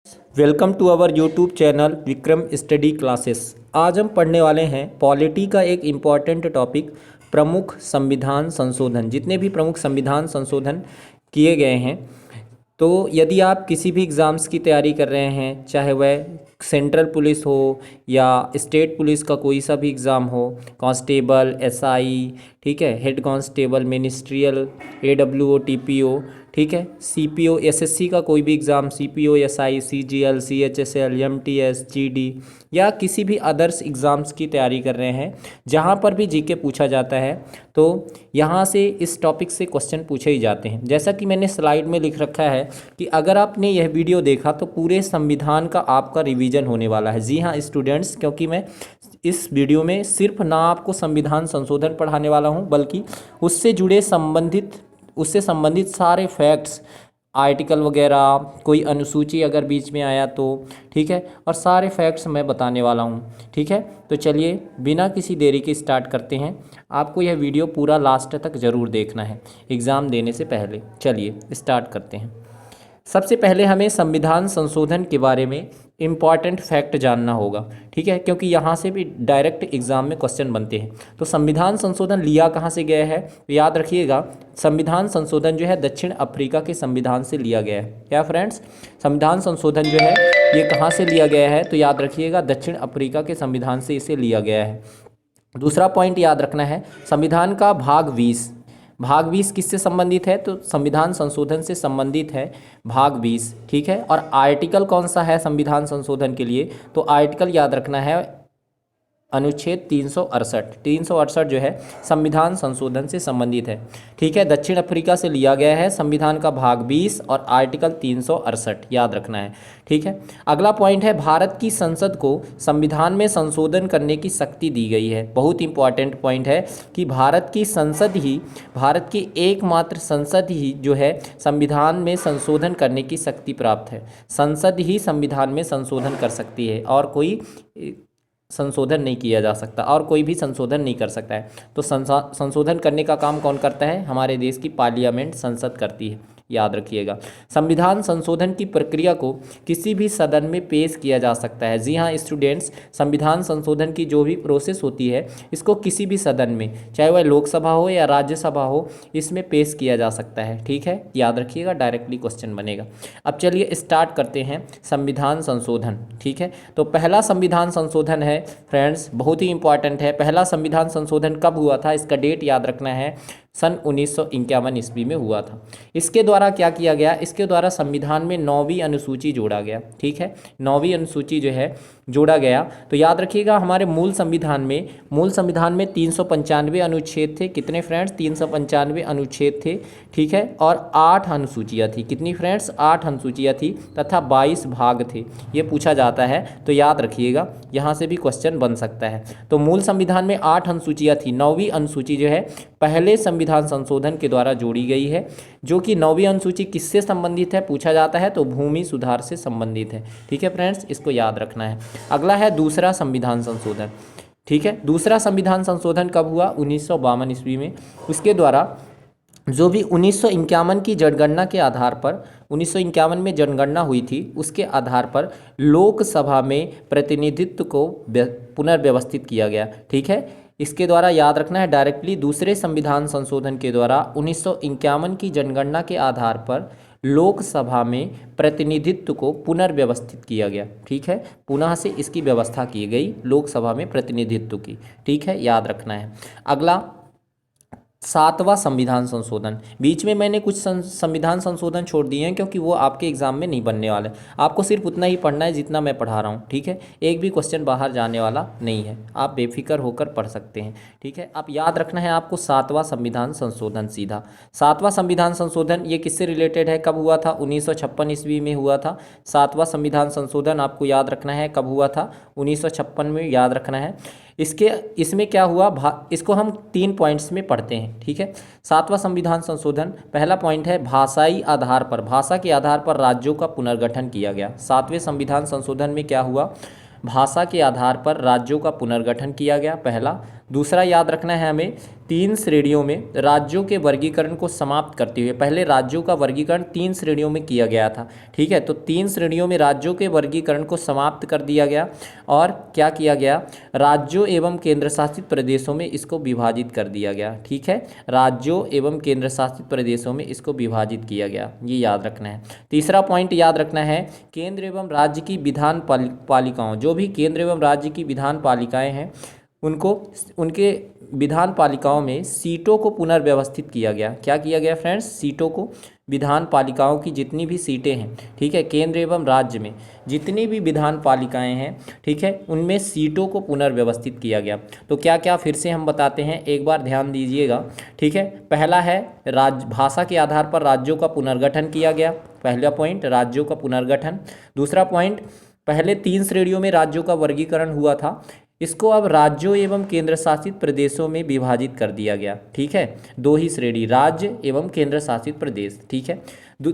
Welcome to our YouTube channel Vikram study classes. आज हम पढ़ने वाले हैं पॉलिटी का एक इम्पॉर्टेंट टॉपिक, प्रमुख संविधान संशोधन। जितने भी प्रमुख संविधान संशोधन किए गए हैं, तो यदि आप किसी भी एग्ज़ाम्स की तैयारी कर रहे हैं, चाहे वह सेंट्रल पुलिस हो या स्टेट पुलिस का कोई सा भी एग्ज़ाम हो, कांस्टेबल, एसआई, ठीक है, हेड कांस्टेबल, मिनिस्ट्रियल, एडब्ल्यूओ, टीपीओ, ठीक है, सीपीओ, एसएससी का कोई भी exam, CPO, SI, CGL, CHSL, MTS, GD या किसी भी अदर्स एग्ज़ाम्स की तैयारी कर रहे हैं, जहां पर भी जीके पूछा जाता है तो यहां से इस टॉपिक से क्वेश्चन पूछे ही जाते हैं। जैसा कि मैंने स्लाइड में लिख रखा है कि अगर आपने यह वीडियो देखा तो पूरे संविधान का आपका रिवीजन होने वाला है। जी हाँ स्टूडेंट्स, क्योंकि मैं इस वीडियो में सिर्फ ना आपको संविधान संशोधन पढ़ाने वाला हूं, बल्कि उससे संबंधित सारे फैक्ट्स, आर्टिकल वगैरह, कोई अनुसूची अगर बीच में आया तो, ठीक है, और सारे फैक्ट्स मैं बताने वाला हूँ। ठीक है, तो चलिए बिना किसी देरी के स्टार्ट करते हैं। आपको यह वीडियो पूरा लास्ट तक ज़रूर देखना है एग्ज़ाम देने से पहले। चलिए स्टार्ट करते हैं। सबसे पहले हमें संविधान संशोधन के बारे में इम्पॉर्टेंट फैक्ट जानना होगा, ठीक है, क्योंकि यहाँ से भी डायरेक्ट एग्जाम में क्वेश्चन बनते हैं। तो संविधान संशोधन लिया कहाँ से गया है, तो याद रखिएगा, संविधान संशोधन जो है दक्षिण अफ्रीका के संविधान से लिया गया है। क्या फ्रेंड्स, संविधान संशोधन जो है ये कहाँ से लिया गया है, तो याद रखिएगा दक्षिण अफ्रीका के संविधान से इसे लिया गया है। दूसरा पॉइंट याद रखना है, संविधान का भाग 20 किससे संबंधित है, तो संविधान संशोधन से संबंधित है भाग 20, ठीक है। और आर्टिकल कौन सा है संविधान संशोधन के लिए, तो आर्टिकल याद रखना है अनुच्छेद 368 जो है संविधान संशोधन से संबंधित है, ठीक है। दक्षिण अफ्रीका से लिया गया है संविधान का भाग 20 और आर्टिकल 368 याद रखना है, ठीक है। अगला पॉइंट है, भारत की संसद को संविधान में संशोधन करने की शक्ति दी गई है। बहुत इंपॉर्टेंट पॉइंट है कि भारत की एकमात्र संसद ही जो है संविधान में संशोधन करने की शक्ति प्राप्त है। संसद ही संविधान में संशोधन कर सकती है और कोई संशोधन नहीं किया जा सकता, और कोई भी संशोधन नहीं कर सकता है। तो संशोधन करने का काम कौन करता है, हमारे देश की पार्लियामेंट, संसद करती है, याद रखिएगा। संविधान संशोधन की प्रक्रिया को किसी भी सदन में पेश किया जा सकता है। जी हाँ स्टूडेंट्स, संविधान संशोधन की जो भी प्रोसेस होती है, इसको किसी भी सदन में, चाहे वह लोकसभा हो या राज्यसभा हो, इसमें पेश किया जा सकता है, ठीक है, याद रखिएगा, डायरेक्टली क्वेश्चन बनेगा। अब चलिए स्टार्ट करते हैं संविधान संशोधन, ठीक है। तो पहला संविधान संशोधन है फ्रेंड्स, बहुत ही इंपॉर्टेंट है। पहला संविधान संशोधन कब हुआ था, इसका डेट याद रखना है, सन 1951 ईस्वी में हुआ था। इसके द्वारा क्या किया गया, इसके द्वारा संविधान में 9वीं अनुसूची जोड़ा गया, ठीक है, 9वीं अनुसूची जो है जोड़ा गया। तो याद रखिएगा, हमारे मूल संविधान में 395 अनुच्छेद थे। कितने फ्रेंड्स, 395 अनुच्छेद थे, ठीक है, और 8 अनुसूचियाँ थी। कितनी फ्रेंड्स, 8 अनुसूचियाँ थी तथा 22 भाग थे। ये पूछा जाता है, तो याद रखिएगा, यहाँ से भी क्वेश्चन बन सकता है। तो मूल संविधान में 8 अनुसूचियाँ थी। 9वीं अनुसूची जो है पहले संविधान संशोधन के द्वारा जोड़ी गई है, जो कि 9वीं अनुसूची किससे संबंधित है पूछा जाता है, तो भूमि सुधार से संबंधित है, ठीक है फ्रेंड्स, इसको याद रखना है। अगला है दूसरा संविधान संशोधन, ठीक है। दूसरा संविधान संशोधन कब हुआ, 1952 ईस्वी में। उसके द्वारा जो भी 1951 की जनगणना के आधार पर, 1951 में जनगणना हुई थी, उसके आधार पर लोकसभा में प्रतिनिधित्व को पुनर्व्यवस्थित किया गया, ठीक है। इसके द्वारा याद रखना है, डायरेक्टली दूसरे संविधान संशोधन के द्वारा 1951 की जनगणना के आधार पर लोकसभा में प्रतिनिधित्व को पुनर्व्यवस्थित किया गया, ठीक है, पुनः से इसकी व्यवस्था की गई लोकसभा में प्रतिनिधित्व की, ठीक है, याद रखना है। अगला 7वां संविधान संशोधन। बीच में मैंने कुछ संविधान संशोधन छोड़ दिए हैं, क्योंकि वो आपके एग्जाम में नहीं बनने वाले। आपको सिर्फ उतना ही पढ़ना है जितना मैं पढ़ा रहा हूँ, ठीक है, एक भी क्वेश्चन बाहर जाने वाला नहीं है, आप बेफिक्र होकर पढ़ सकते हैं, ठीक है। आप याद रखना है आपको 7वां संविधान संशोधन, सीधा 7वां संविधान संशोधन ये किससे रिलेटेड है, कब हुआ था, 1956 ईस्वी में हुआ था। 7वां संविधान संशोधन आपको याद रखना है कब हुआ था, 1956 में, याद रखना है। इसमें क्या हुआ, इसको हम 3 पॉइंट्स में पढ़ते हैं, ठीक है। 7वां संविधान संशोधन, पहला पॉइंट है, भाषा के आधार पर राज्यों का पुनर्गठन किया गया। 7वें संविधान संशोधन में क्या हुआ, भाषा के आधार पर राज्यों का पुनर्गठन किया गया, पहला। दूसरा याद रखना है हमें, 3 श्रेणियों में राज्यों के वर्गीकरण को समाप्त करते हुए, पहले राज्यों का वर्गीकरण 3 श्रेणियों में किया गया था, ठीक है। तो 3 श्रेणियों में राज्यों के वर्गीकरण को समाप्त कर दिया गया और क्या किया गया, राज्यों एवं केंद्र शासित प्रदेशों में इसको विभाजित कर दिया गया, ठीक है। राज्यों एवं केंद्र शासित प्रदेशों में इसको विभाजित किया गया, ये याद रखना है। तीसरा पॉइंट याद रखना है, केंद्र एवं राज्य की विधान पालिकाओं, जो भी केंद्र एवं राज्य की विधान पालिकाएं हैं उनको, उनके विधान पालिकाओं में सीटों को पुनर्व्यवस्थित किया गया। क्या किया गया फ्रेंड्स, सीटों को, विधान पालिकाओं की जितनी भी सीटें हैं, ठीक है, केंद्र एवं राज्य में जितनी भी विधान पालिकाएं हैं, ठीक है, उनमें सीटों को पुनर्व्यवस्थित किया गया। तो क्या क्या फिर से हम बताते हैं, एक बार ध्यान दीजिएगा, ठीक है। पहला है राज्य, भाषा के आधार पर राज्यों का पुनर्गठन किया गया, पहला पॉइंट राज्यों का पुनर्गठन। दूसरा पॉइंट, पहले 3 श्रेणियों में राज्यों का वर्गीकरण हुआ था, इसको अब राज्यों एवं केंद्र शासित प्रदेशों में विभाजित कर दिया गया, ठीक है। 2 ही श्रेणी, राज्य एवं केंद्र शासित प्रदेश, ठीक है।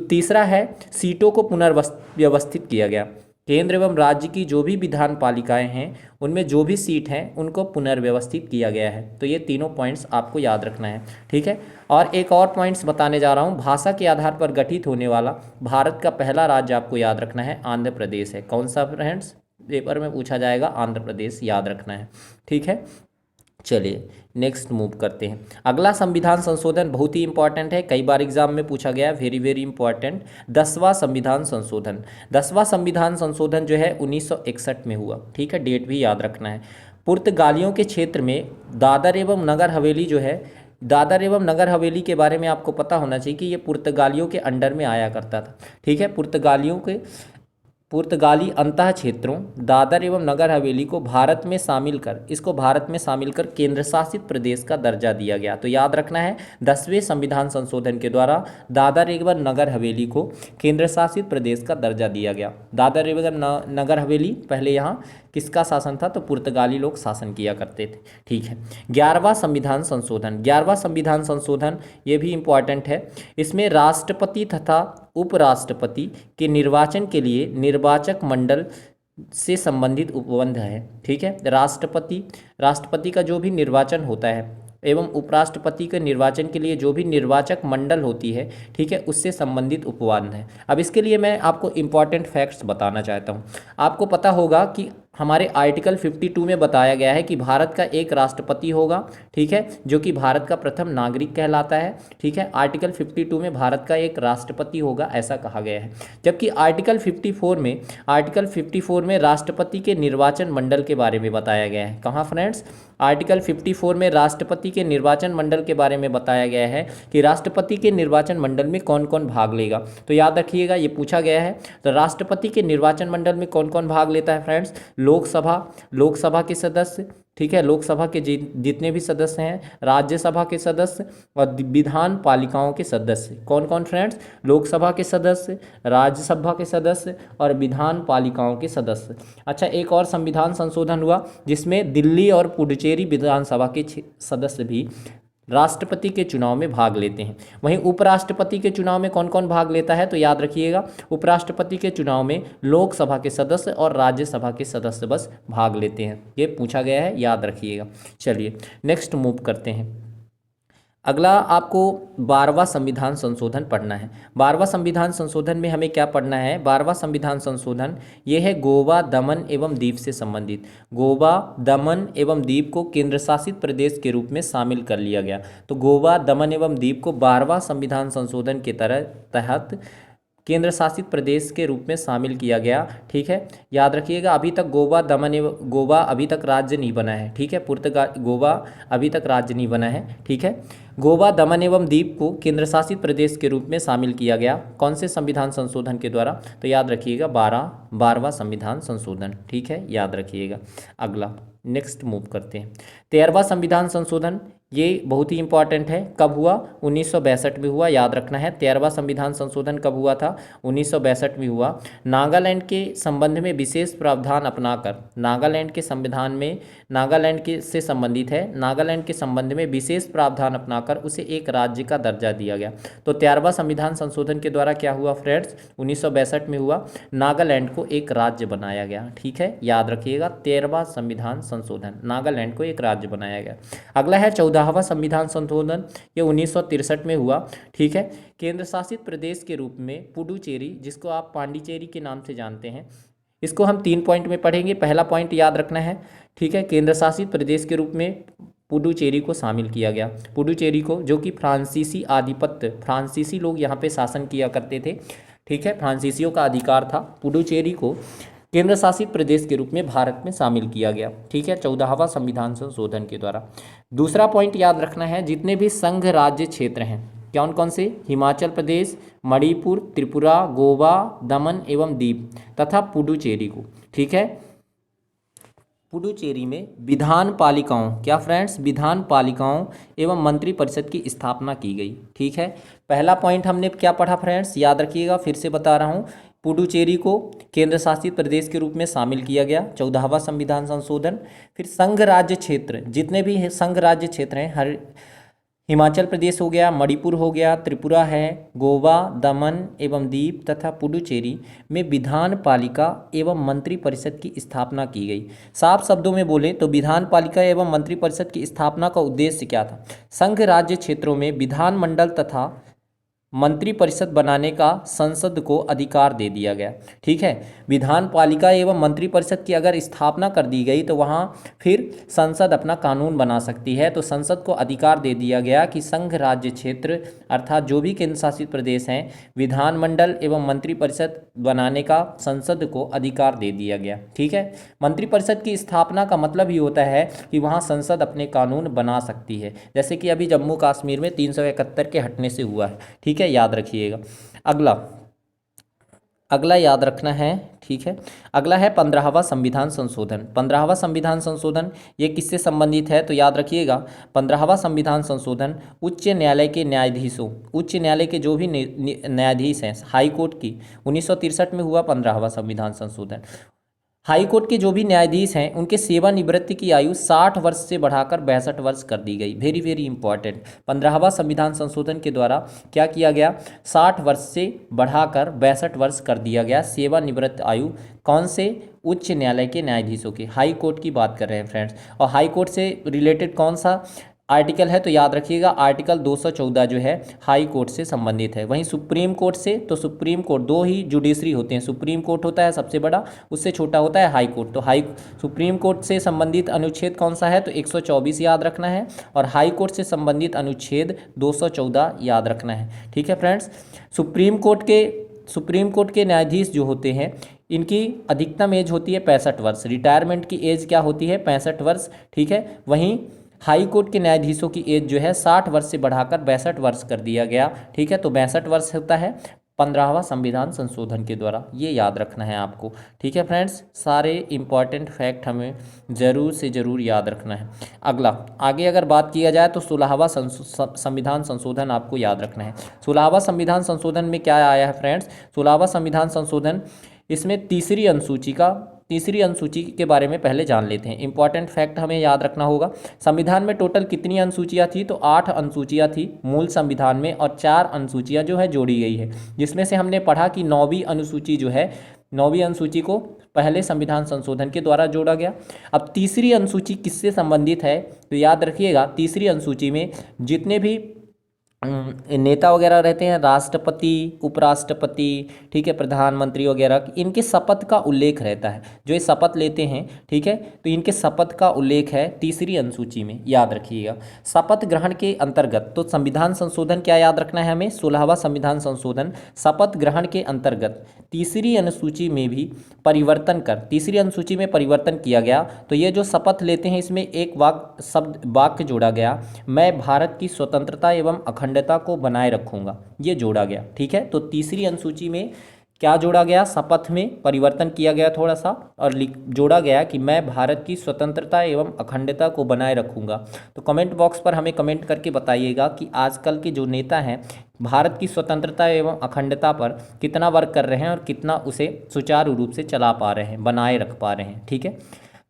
तीसरा है सीटों को पुनर्व्यवस्थित किया गया, केंद्र एवं राज्य की जो भी विधान पालिकाएं हैं उनमें जो भी सीट हैं उनको पुनर्व्यवस्थित किया गया है। तो ये तीनों पॉइंट्स आपको याद रखना है, ठीक है। और एक और पॉइंट्स बताने जा रहा हूँ, भाषा के आधार पर गठित होने वाला भारत का पहला राज्य आपको याद रखना है आंध्र प्रदेश है। कौन सा फ्रेंड्स, पेपर में पूछा जाएगा, आंध्र प्रदेश याद रखना है, ठीक है। चलिए नेक्स्ट मूव करते हैं। अगला संविधान संशोधन बहुत ही इंपॉर्टेंट है, कई बार एग्जाम में पूछा गया, वेरी वेरी इंपॉर्टेंट। 10वां संविधान संशोधन, 10वां संविधान संशोधन जो है 1961 में हुआ, ठीक है, डेट भी याद रखना है। पुर्तगालियों के क्षेत्र में दादर एवं नगर हवेली जो है, दादर एवं नगर हवेली के बारे में आपको पता होना चाहिए कि ये पुर्तगालियों के अंडर में आया करता था, ठीक है। पुर्तगाली अंतः क्षेत्रों दादर एवं नगर हवेली को भारत में शामिल कर, इसको भारत में शामिल कर केंद्र शासित प्रदेश का दर्जा दिया गया। तो याद रखना है 10वें संविधान संशोधन के द्वारा दादर एवं नगर हवेली को केंद्र शासित प्रदेश का दर्जा दिया गया। दादर एवं नगर हवेली पहले यहाँ किसका शासन था, तो पुर्तगाली लोग शासन किया करते थे, ठीक है। 11वां संविधान संशोधन, 11वां संविधान संशोधन ये भी इम्पॉर्टेंट है, इसमें राष्ट्रपति तथा उपराष्ट्रपति के निर्वाचन के लिए निर्वाचक मंडल से संबंधित उपबंध है, ठीक है। राष्ट्रपति का जो भी निर्वाचन होता है एवं उपराष्ट्रपति के निर्वाचन के लिए जो भी निर्वाचक मंडल होती है, ठीक है, उससे संबंधित उपबंध है। अब इसके लिए मैं आपको इम्पॉर्टेंट फैक्ट्स बताना चाहता हूँ। आपको पता होगा कि हमारे आर्टिकल 52 में बताया गया है कि भारत का एक राष्ट्रपति होगा, ठीक है, जो कि भारत का प्रथम नागरिक कहलाता है, ठीक है। आर्टिकल 52 में भारत का एक राष्ट्रपति होगा ऐसा कहा गया है। जबकि आर्टिकल 54 में राष्ट्रपति के निर्वाचन मंडल के बारे में बताया गया है। कहाँ फ्रेंड्स, आर्टिकल 54 में राष्ट्रपति के निर्वाचन मंडल के बारे में बताया गया है कि राष्ट्रपति के निर्वाचन मंडल में कौन कौन भाग लेगा। तो याद रखिएगा ये पूछा गया है। तो राष्ट्रपति के निर्वाचन मंडल में कौन कौन भाग लेता है फ्रेंड्स, लोकसभा के सदस्य, ठीक है, लोकसभा के जितने भी सदस्य हैं, राज्यसभा के सदस्य और विधान पालिकाओं के सदस्य। कौन कौन फ्रेंड्स, लोकसभा के सदस्य, राज्यसभा के सदस्य और विधान पालिकाओं के सदस्य। अच्छा, एक और संविधान संशोधन हुआ जिसमें दिल्ली और पुडुचेरी विधानसभा के सदस्य भी राष्ट्रपति के चुनाव में भाग लेते हैं। वहीं उपराष्ट्रपति के चुनाव में कौन कौन भाग लेता है, तो याद रखिएगा उपराष्ट्रपति के चुनाव में लोकसभा के सदस्य और राज्यसभा के सदस्य बस भाग लेते हैं। ये पूछा गया है, याद रखिएगा। चलिए नेक्स्ट मूव करते हैं। अगला आपको 12वां संविधान संशोधन पढ़ना है। 12वां संविधान संशोधन में हमें क्या पढ़ना है, 12वां संविधान संशोधन ये है गोवा, दमन एवं दीव से संबंधित। गोवा, दमन एवं दीव को केंद्र शासित प्रदेश के रूप में शामिल कर लिया गया। तो गोवा, दमन एवं दीव को 12वां संविधान संशोधन के तहत केंद्र शासित प्रदेश के रूप में शामिल किया गया, ठीक है। याद रखिएगा अभी तक गोवा अभी तक राज्य नहीं बना है, ठीक है। गोवा अभी तक राज्य नहीं बना है, ठीक है। गोवा, दमन एवं दीव को केंद्र शासित प्रदेश के रूप में शामिल किया गया कौन से संविधान संशोधन के द्वारा, तो याद रखिएगा 12वां संविधान संशोधन, ठीक है, याद रखिएगा। अगला नेक्स्ट मूव करते हैं। 13वां संविधान संशोधन ये बहुत ही इंपॉर्टेंट है। कब हुआ? 1962 में हुआ, याद रखना है। 13वां संविधान संशोधन कब हुआ था? 1962 में हुआ। नागालैंड के संबंध में विशेष प्रावधान अपनाकर, नागालैंड के संविधान में, नागालैंड के से संबंधित है, नागालैंड के संबंध में विशेष प्रावधान अपनाकर उसे एक राज्य का दर्जा दिया गया। तो 13वां संविधान संशोधन के द्वारा क्या हुआ फ्रेंड्स? 1962 में हुआ, नागालैंड को एक राज्य बनाया गया। ठीक है, याद रखिएगा, 13वां संविधान संशोधन, नागालैंड को एक राज्य बनाया गया। अगला है 14वां संविधान संशोधन, ये 1963 में हुआ। ठीक है, केंद्र शासित प्रदेश के रूप में पुडुचेरी, जिसको आप पांडिचेरी के नाम से जानते हैं, इसको हम 3 पॉइंट में पढ़ेंगे। पहला पॉइंट याद रखना है। ठीक है, केंद्र शासित प्रदेश के रूप में पुडुचेरी को शामिल किया गया। पुडुचेरी को, जो कि फ्रांसीसी आधिपत्य, फ्रांसीसी लोग यहाँ पे शासन किया करते थे। ठीक है, फ्रांसीसियों का अधिकार था। पुडुचेरी को केंद्र शासित प्रदेश के रूप में भारत में शामिल किया गया। ठीक है, 14वां संविधान संशोधन के द्वारा। दूसरा पॉइंट याद रखना है, जितने भी संघ राज्य क्षेत्र हैं, कौन कौन से? हिमाचल प्रदेश, मणिपुर, त्रिपुरा, गोवा, दमन एवं दीव तथा पुडुचेरी को, ठीक है, पुडुचेरी में विधान पालिकाओं, क्या फ्रेंड्स? विधान पालिकाओं एवं मंत्री परिषद की स्थापना की गई। ठीक है, पहला पॉइंट हमने क्या पढ़ा फ्रेंड्स? याद रखिएगा, फिर से बता रहा हूँ। पुडुचेरी को केंद्र शासित प्रदेश के रूप में शामिल किया गया, 14वां संविधान संशोधन। फिर संघ राज्य क्षेत्र, जितने भी संघ राज्य क्षेत्र हैं, हर हिमाचल प्रदेश हो गया, मणिपुर हो गया, त्रिपुरा है, गोवा, दमन एवं दीव तथा पुडुचेरी में विधान पालिका एवं मंत्री परिषद की स्थापना की गई। साफ शब्दों में बोले तो विधान पालिका एवं मंत्री परिषद की स्थापना का उद्देश्य क्या था? संघ राज्य क्षेत्रों में विधानमंडल तथा मंत्री परिषद बनाने का संसद को अधिकार दे दिया गया। ठीक है, विधान पालिका एवं मंत्री परिषद की अगर स्थापना कर दी गई तो वहाँ फिर संसद अपना कानून बना सकती है। तो संसद को अधिकार दे दिया गया कि संघ राज्य क्षेत्र अर्थात जो भी केंद्र शासित प्रदेश हैं, विधानमंडल एवं मंत्री परिषद बनाने का संसद को अधिकार दे दिया गया। ठीक है, मंत्री परिषद की स्थापना का मतलब ही होता है कि वहाँ संसद अपने कानून बना सकती है, जैसे कि अभी जम्मू कश्मीर में 371 के हटने से हुआ है। ठीक है, याद रखिएगा। अगला याद रखना है। ठीक है, अगला है 15वां संविधान संशोधन। 15वां संविधान संशोधन ये किससे संबंधित है? तो याद रखिएगा, 15वां संविधान संशोधन उच्च न्यायालय के न्यायाधीशों, उच्च न्यायालय के जो भी न्यायाधीश हैं, हाई कोर्ट की, 1963 में हुआ 15वां संविधान संशोधन। हाई कोर्ट के जो भी न्यायाधीश हैं, उनके सेवानिवृत्ति की आयु 60 वर्ष से बढ़ाकर 62 वर्ष कर दी गई। वेरी वेरी इंपॉर्टेंट, 15वां संविधान संशोधन के द्वारा क्या किया गया? 60 वर्ष से बढ़ाकर 62 वर्ष कर दिया गया सेवानिवृत्त आयु। कौन से? उच्च न्यायालय के न्यायाधीशों की, हाई कोर्ट की बात कर रहे हैं फ्रेंड्स। और हाई कोर्ट से रिलेटेड कौन सा आर्टिकल है? तो याद रखिएगा, आर्टिकल 214 जो है हाई कोर्ट से संबंधित है। वहीं सुप्रीम कोर्ट से, तो सुप्रीम कोर्ट, दो ही जुडिशरी होते हैं, सुप्रीम कोर्ट होता है सबसे बड़ा, उससे छोटा होता है हाई कोर्ट। तो सुप्रीम कोर्ट से संबंधित अनुच्छेद कौन सा है? तो 124 याद रखना है, और हाई कोर्ट से संबंधित अनुच्छेद 214 याद रखना है। ठीक है फ्रेंड्स, सुप्रीम कोर्ट के न्यायाधीश जो होते हैं, इनकी अधिकतम एज होती है 65 वर्ष, रिटायरमेंट की एज क्या होती है? 65 वर्ष। ठीक है, वहीं हाई कोर्ट के न्यायाधीशों की एज जो है 60 वर्ष से बढ़ाकर 62 वर्ष कर दिया गया। ठीक है, तो 62 वर्ष होता है 15वां संविधान संशोधन के द्वारा, ये याद रखना है आपको। ठीक है फ्रेंड्स, सारे इंपॉर्टेंट फैक्ट हमें ज़रूर से ज़रूर याद रखना है। आगे अगर बात किया जाए तो 16वां संविधान संशोधन आपको याद रखना है। 16वां संविधान संशोधन में क्या आया है फ्रेंड्स? 16वां संविधान संशोधन, इसमें तीसरी अनुसूची के बारे में पहले जान लेते हैं। इंपॉर्टेंट फैक्ट हमें याद रखना होगा। संविधान में टोटल कितनी अनुसूचियाँ थी? तो 8 अनुसूचियाँ थी मूल संविधान में, और 4 अनुसूचियाँ जो है जोड़ी गई है, जिसमें से हमने पढ़ा कि 9वीं अनुसूची जो है, 9वीं अनुसूची को पहले संविधान संशोधन के द्वारा जोड़ा गया। अब तीसरी अनुसूची किससे संबंधित है? तो याद रखिएगा, तीसरी अनुसूची में जितने भी नेता वगैरह रहते हैं, राष्ट्रपति, उपराष्ट्रपति, ठीक है, प्रधानमंत्री वगैरह, इनके शपथ का उल्लेख रहता है। जो ये शपथ लेते हैं, ठीक है, तो इनके शपथ का उल्लेख है तीसरी अनुसूची में, याद रखिएगा। शपथ ग्रहण के अंतर्गत, तो संविधान संशोधन क्या याद रखना है हमें? 16वां संविधान संशोधन शपथ ग्रहण के अंतर्गत तीसरी अनुसूची में भी परिवर्तन कर, तीसरी अनुसूची में परिवर्तन किया गया। तो ये जो शपथ लेते हैं, इसमें एक वाक्य जोड़ा गया, मैं भारत की स्वतंत्रता एवं अखंडता को बनाए रखूंगा, ये जोड़ा गया। ठीक है, तो तीसरी अनुसूची में क्या जोड़ा गया, शपथ में परिवर्तन किया गया थोड़ा सा, और जोड़ा गया कि मैं भारत की स्वतंत्रता एवं अखंडता को बनाए रखूंगा। तो कमेंट बॉक्स पर हमें कमेंट करके बताइएगा कि आजकल के जो नेता हैं भारत की स्वतंत्रता एवं अखंडता पर कितना वर्क कर रहे हैं और कितना उसे सुचारू रूप से चला पा रहे हैं, बनाए रख पा रहे हैं। ठीक है,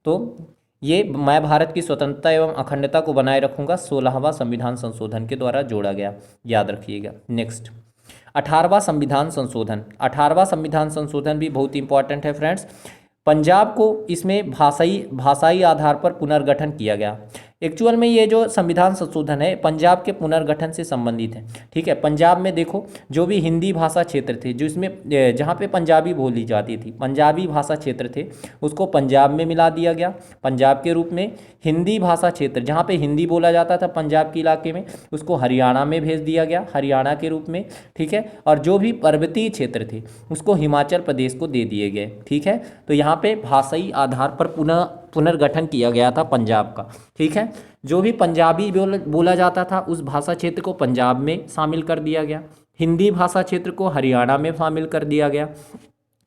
तो ये मैं भारत की स्वतंत्रता एवं अखंडता को बनाए रखूंगा 16वां संविधान संशोधन के द्वारा जोड़ा गया, याद रखिएगा। नेक्स्ट 18वां संविधान संशोधन। 18वां संविधान संशोधन भी बहुत इंपॉर्टेंट है फ्रेंड्स। पंजाब को इसमें भाषाई आधार पर पुनर्गठन किया गया। एक्चुअल में ये जो संविधान संशोधन है पंजाब के पुनर्गठन से संबंधित है। ठीक है, पंजाब में देखो जो भी हिंदी भाषा क्षेत्र थे, जो इसमें जहाँ पे पंजाबी बोली जाती थी, पंजाबी भाषा क्षेत्र थे, उसको पंजाब में मिला दिया गया पंजाब के रूप में। हिंदी भाषा क्षेत्र जहाँ पे हिंदी बोला जाता था पंजाब के इलाके में, उसको हरियाणा में भेज दिया गया, हरियाणा के रूप में। ठीक है, और जो भी पर्वतीय क्षेत्र थे उसको हिमाचल प्रदेश को दे दिए गए। ठीक है, तो यहाँ पे भाषाई आधार पर पुनर्गठन किया गया था पंजाब का। ठीक है, जो भी पंजाबी बोला जाता था उस भाषा क्षेत्र को पंजाब में शामिल कर दिया गया, हिंदी भाषा क्षेत्र को हरियाणा में शामिल कर दिया गया,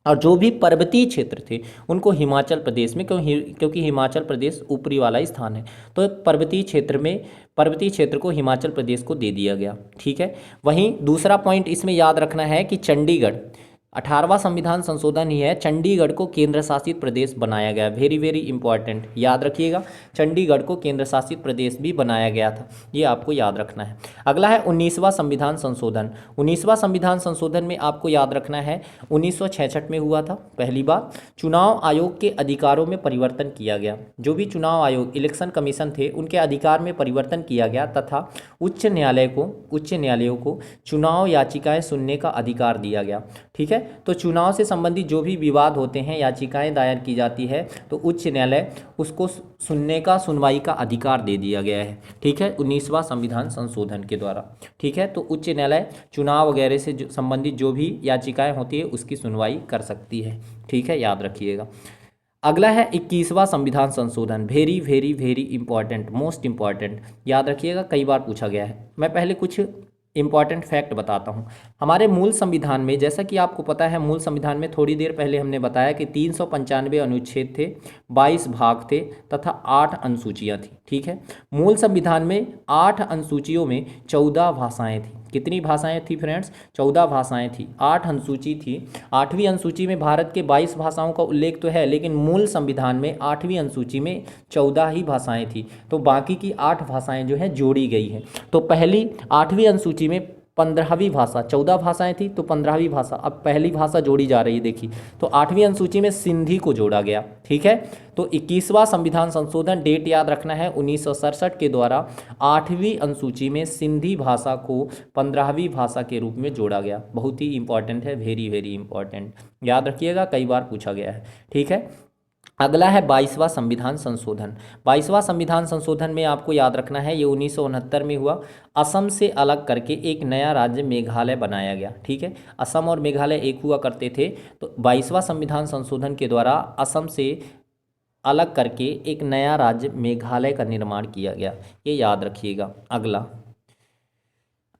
और जो भी पर्वतीय क्षेत्र थे उनको हिमाचल प्रदेश में, क्योंकि हिमाचल प्रदेश ऊपरी वाला स्थान है, तो पर्वतीय क्षेत्र को हिमाचल प्रदेश को दे दिया गया। ठीक है, वहीं दूसरा पॉइंट इसमें याद रखना है कि चंडीगढ़, 18वां संविधान संशोधन ही है, चंडीगढ़ को केंद्र शासित प्रदेश बनाया गया। वेरी वेरी इंपॉर्टेंट, याद रखिएगा, चंडीगढ़ को केंद्र शासित प्रदेश भी बनाया गया था, ये आपको याद रखना है। अगला है 19वां संविधान संशोधन। 19वां संविधान संशोधन में आपको याद रखना है 1966 में हुआ था पहली बार। चुनाव आयोग के अधिकारों में परिवर्तन किया गया। जो भी चुनाव आयोग, इलेक्शन कमीशन थे, उनके अधिकार में परिवर्तन किया गया तथा उच्च न्यायालयों को चुनाव याचिकाएं सुनने का अधिकार दिया गया। ठीक है, तो चुनाव से संबंधित जो भी विवाद होते हैं, याचिकाएं दायर की जाती है, तो उच्च न्यायालय उसको सुनवाई का अधिकार दे दिया गया है। ठीक है, 19वां संविधान संशोधन के द्वारा। ठीक है, तो उच्च न्यायालय चुनाव वगैरह से संबंधित जो भी याचिकाएं होती है उसकी सुनवाई कर सकती है। ठीक है, याद रखिएगा। अगला है 21वां संविधान संशोधन। Very very very important, most important, याद रखिएगा, कई बार पूछा गया है। मैं पहले कुछ इंपॉर्टेंट फैक्ट बताता हूँ। हमारे मूल संविधान में, जैसा कि आपको पता है, मूल संविधान में थोड़ी देर पहले हमने बताया कि 395 अनुच्छेद थे, 22 भाग थे तथा 8 अनुसूचियाँ थी। ठीक है, मूल संविधान में 8 अनुसूचियों में 14 भाषाएं थी। कितनी भाषाएं थी फ्रेंड्स? 14 भाषाएं थी, 8 अनुसूची थी। 8वीं अनुसूची में भारत के 22 भाषाओं का उल्लेख तो है, लेकिन मूल संविधान में 8वीं अनुसूची में 14 ही भाषाएं थी, तो बाकी की 8 भाषाएं जो हैं जोड़ी गई हैं। तो पहली 8वीं अनुसूची में 15वीं भाषा, 14 भाषाएं थी तो 15वीं भाषा, अब पहली भाषा जोड़ी जा रही है, देखिए, तो 8वीं अनुसूची में सिंधी को जोड़ा गया। ठीक है, तो 21वां संविधान संशोधन, डेट याद रखना है, 1967 के द्वारा 8वीं अनुसूची में सिंधी भाषा को 15वीं भाषा के रूप में जोड़ा गया। बहुत ही इंपॉर्टेंट है, वेरी वेरी इंपॉर्टेंट, याद रखिएगा, कई बार पूछा गया है। ठीक है, अगला है 22वां संविधान संशोधन। 22वां संविधान संशोधन में आपको याद रखना है, ये 1969 में हुआ। असम से अलग करके एक नया राज्य मेघालय बनाया गया। ठीक है, असम और मेघालय एक हुआ करते थे, तो 22वां संविधान संशोधन के द्वारा असम से अलग करके एक नया राज्य मेघालय का निर्माण किया गया, ये याद रखिएगा।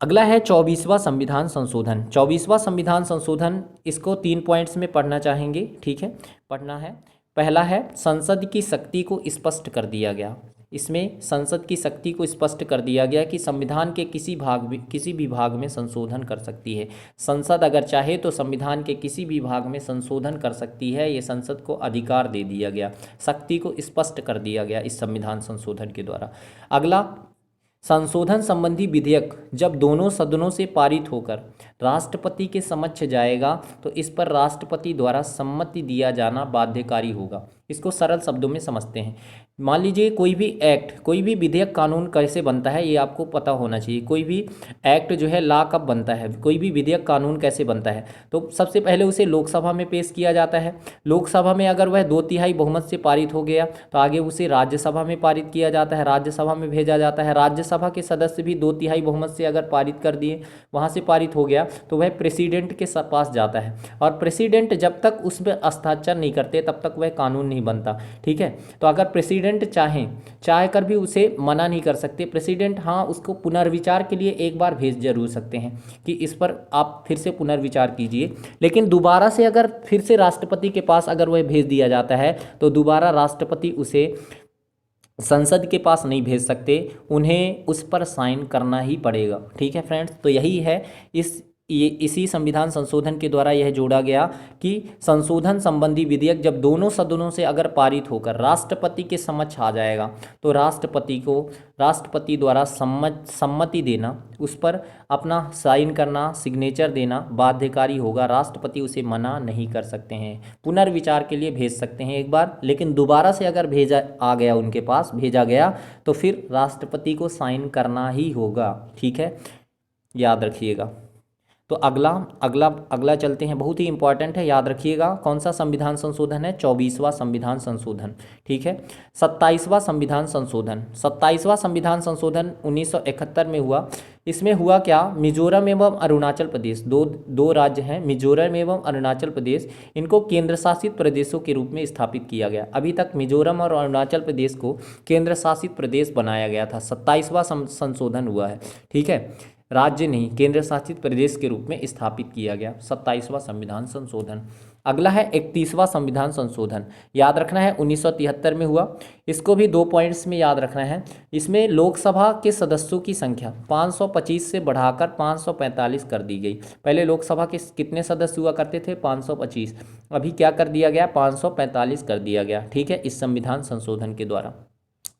अगला है 24वां संविधान संशोधन। 24वां संविधान संशोधन, इसको 3 पॉइंट्स में पढ़ना चाहेंगे। ठीक है, पढ़ना है। पहला है संसद की शक्ति को स्पष्ट कर दिया गया। इसमें संसद की शक्ति को स्पष्ट कर दिया गया कि संविधान के किसी भी भाग में संशोधन कर सकती है। संसद अगर चाहे तो संविधान के किसी भी भाग में संशोधन कर सकती है, ये संसद को अधिकार दे दिया गया, शक्ति को स्पष्ट कर दिया गया इस संविधान संशोधन के द्वारा। अगला, संशोधन संबंधी विधेयक जब दोनों सदनों से पारित होकर राष्ट्रपति के समक्ष जाएगा तो इस पर राष्ट्रपति द्वारा सम्मति दिया जाना बाध्यकारी होगा। इसको सरल शब्दों में समझते हैं। मान लीजिए कोई भी एक्ट, कोई भी विधेयक, कानून कैसे बनता है ये आपको पता होना चाहिए। कोई भी एक्ट जो है लॉ कब बनता है, कोई भी विधेयक कानून कैसे बनता है, तो सबसे पहले उसे लोकसभा में पेश किया जाता है। लोकसभा में अगर वह 2/3 बहुमत से पारित हो गया तो आगे उसे राज्यसभा में पारित किया जाता है, राज्यसभा में भेजा जाता है। राज्यसभा के सदस्य भी 2/3 बहुमत से अगर पारित कर दिए, वहाँ से पारित हो गया तो वह प्रेसिडेंट के पास जाता है, और प्रेसिडेंट जब तक उसमें हस्ताक्षर नहीं करते तब तक वह कानून नहीं नहीं बनता, ठीक है। तो अगर प्रेसिडेंट चाह कर भी उसे मना नहीं कर सकते प्रेसिडेंट, हाँ उसको पुनर्विचार के लिए एक बार भेज जरूर सकते हैं कि इस पर आप फिर से पुनर्विचार कीजिए, लेकिन दोबारा से अगर फिर से राष्ट्रपति के पास अगर वह भेज दिया जाता है तो दोबारा राष्ट्रपति उसे संसद के पास नहीं भेज सकते, उन्हें उस पर साइन करना ही पड़ेगा, ठीक है फ्रेंड्स। तो यही है इसी संविधान संशोधन के द्वारा यह जोड़ा गया कि संशोधन संबंधी विधेयक जब दोनों सदनों से अगर पारित होकर राष्ट्रपति के समक्ष आ जाएगा तो राष्ट्रपति द्वारा सम्मति देना, उस पर अपना साइन करना, सिग्नेचर देना बाध्यकारी होगा। राष्ट्रपति उसे मना नहीं कर सकते हैं, पुनर्विचार के लिए भेज सकते हैं एक बार, लेकिन दोबारा से अगर भेजा गया तो फिर राष्ट्रपति को साइन करना ही होगा, ठीक है, याद रखिएगा। तो अगला चलते हैं, बहुत ही इंपॉर्टेंट है, याद रखिएगा। कौन सा संविधान संशोधन है? 24वां संविधान संशोधन, ठीक है। 27वां संविधान संशोधन 1971 में हुआ। इसमें हुआ क्या, मिजोरम एवं अरुणाचल प्रदेश, दो राज्य हैं, मिजोरम एवं अरुणाचल प्रदेश, इनको केंद्र शासित प्रदेशों के रूप में स्थापित किया गया। अभी तक मिजोरम और अरुणाचल प्रदेश को केंद्र शासित प्रदेश बनाया गया था। 27वां संशोधन हुआ है, ठीक है, राज्य नहीं, केंद्र शासित प्रदेश के रूप में स्थापित किया गया 27वां संविधान संशोधन। अगला है 31वां संविधान संशोधन, याद रखना है 1973 में हुआ। इसको भी 2 पॉइंट्स में याद रखना है। इसमें लोकसभा के सदस्यों की संख्या 525 से बढ़ाकर 545 कर दी गई। पहले लोकसभा के कितने सदस्य हुआ करते थे? 525, अभी क्या कर दिया गया? 545 कर दिया गया, ठीक है, इस संविधान संशोधन के द्वारा।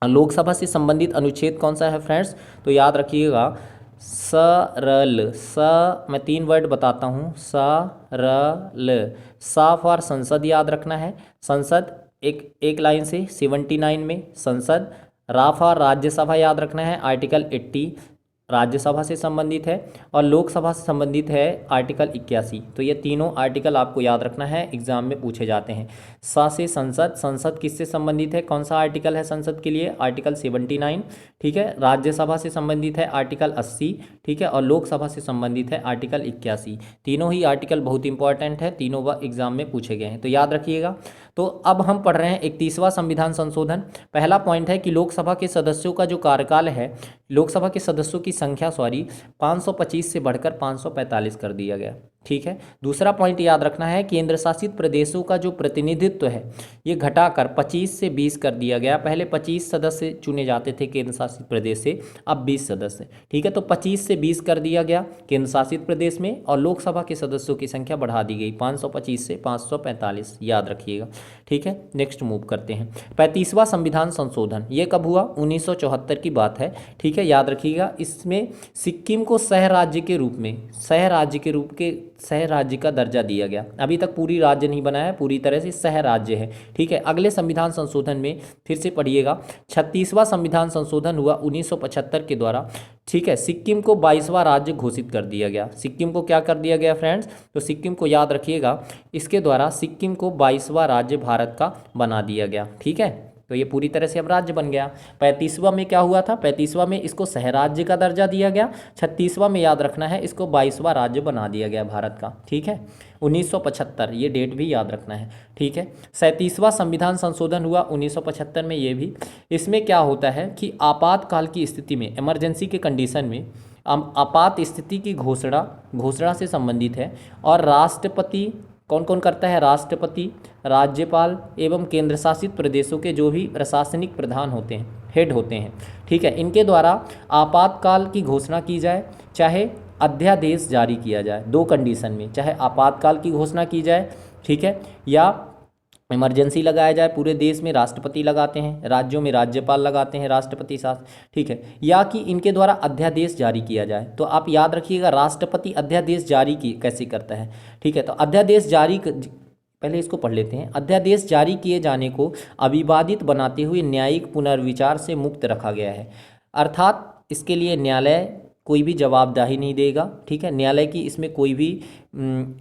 लोकसभा से संबंधित अनुच्छेद कौन सा है फ्रेंड्स? तो याद रखिएगा, सरल, मैं 3 वर्ड बताता हूँ, सरल, सा फॉर संसद याद रखना है, संसद एक लाइन से 79 में संसद, रा फॉर राज्यसभा याद रखना है, आर्टिकल 80 राज्यसभा से संबंधित है, और लोकसभा से संबंधित है आर्टिकल 81। तो ये तीनों आर्टिकल आपको याद रखना है, एग्जाम में पूछे जाते हैं। सा से संसद किससे संबंधित है? कौन सा आर्टिकल है संसद के लिए? आर्टिकल 79, ठीक है। राज्यसभा से संबंधित है आर्टिकल 80, ठीक है, और लोकसभा से संबंधित है आर्टिकल 81। तीनों ही आर्टिकल बहुत इंपॉर्टेंट है, तीनों एग्जाम में पूछे गए हैं, तो याद रखिएगा। तो अब हम पढ़ रहे हैं 31वां संविधान संशोधन। पहला पॉइंट है कि लोकसभा के सदस्यों का जो कार्यकाल है, लोकसभा के सदस्यों की संख्या 525 से बढ़कर 545 कर दिया गया, ठीक है। दूसरा पॉइंट याद रखना है, केंद्र शासित प्रदेशों का जो प्रतिनिधित्व है ये घटाकर 25 से 20 कर दिया गया। पहले 25 सदस्य चुने जाते थे केंद्र शासित प्रदेश से, अब 20 सदस्य, ठीक है। तो 25 से 20 कर दिया गया केंद्र शासित प्रदेश में, और लोकसभा के सदस्यों की संख्या बढ़ा दी गई 525 से 545, याद रखिएगा, ठीक है। नेक्स्ट मूव करते हैं, 35वां संविधान संशोधन। ये कब हुआ? 1974 की बात है, ठीक है, याद रखिएगा। इसमें सिक्किम को सह राज्य का दर्जा दिया गया। अभी तक पूरी राज्य नहीं बना है, पूरी तरह से सह राज्य है, ठीक है। अगले संविधान संशोधन में फिर से पढ़िएगा, 36वां संविधान संशोधन हुआ 1975 के द्वारा, ठीक है। सिक्किम को 22वां राज्य घोषित कर दिया गया। सिक्किम को क्या कर दिया गया फ्रेंड्स? तो सिक्किम को याद रखिएगा, इसके द्वारा सिक्किम को 22वां राज्य भारत का बना दिया गया, ठीक है। तो ये पूरी तरह से अब राज्य बन गया। 35वां में क्या हुआ था? 35वां में इसको सह राज्य का दर्जा दिया गया। 36वां में याद रखना है, इसको 22वां राज्य बना दिया गया भारत का, ठीक है। 1975, ये डेट भी याद रखना है, ठीक है। 37वां संविधान संशोधन हुआ 1975 में। ये भी, इसमें क्या होता है कि आपातकाल की स्थिति में, इमरजेंसी के कंडीशन में आपात स्थिति की घोषणा से संबंधित है, और राष्ट्रपति कौन कौन करता है? राष्ट्रपति, राज्यपाल एवं केंद्र शासित प्रदेशों के जो भी प्रशासनिक प्रधान होते हैं, हेड होते हैं, ठीक है, इनके द्वारा आपातकाल की घोषणा की जाए, चाहे अध्यादेश जारी किया जाए। 2 कंडीशन में, चाहे आपातकाल की घोषणा की जाए, ठीक है, या इमरजेंसी लगाया जाए, पूरे देश में राष्ट्रपति लगाते हैं, राज्यों में राज्यपाल लगाते हैं, राष्ट्रपति साथ, ठीक है, या कि इनके द्वारा अध्यादेश जारी किया जाए। तो आप याद रखिएगा, राष्ट्रपति अध्यादेश जारी कैसे करता है, ठीक है। तो अध्यादेश जारी, पहले इसको पढ़ लेते हैं। अध्यादेश जारी किए जाने को अविवादित बनाते हुए न्यायिक पुनर्विचार से मुक्त रखा गया है, अर्थात इसके लिए न्यायालय कोई भी जवाबदेही नहीं देगा, ठीक है। न्यायालय की इसमें कोई भी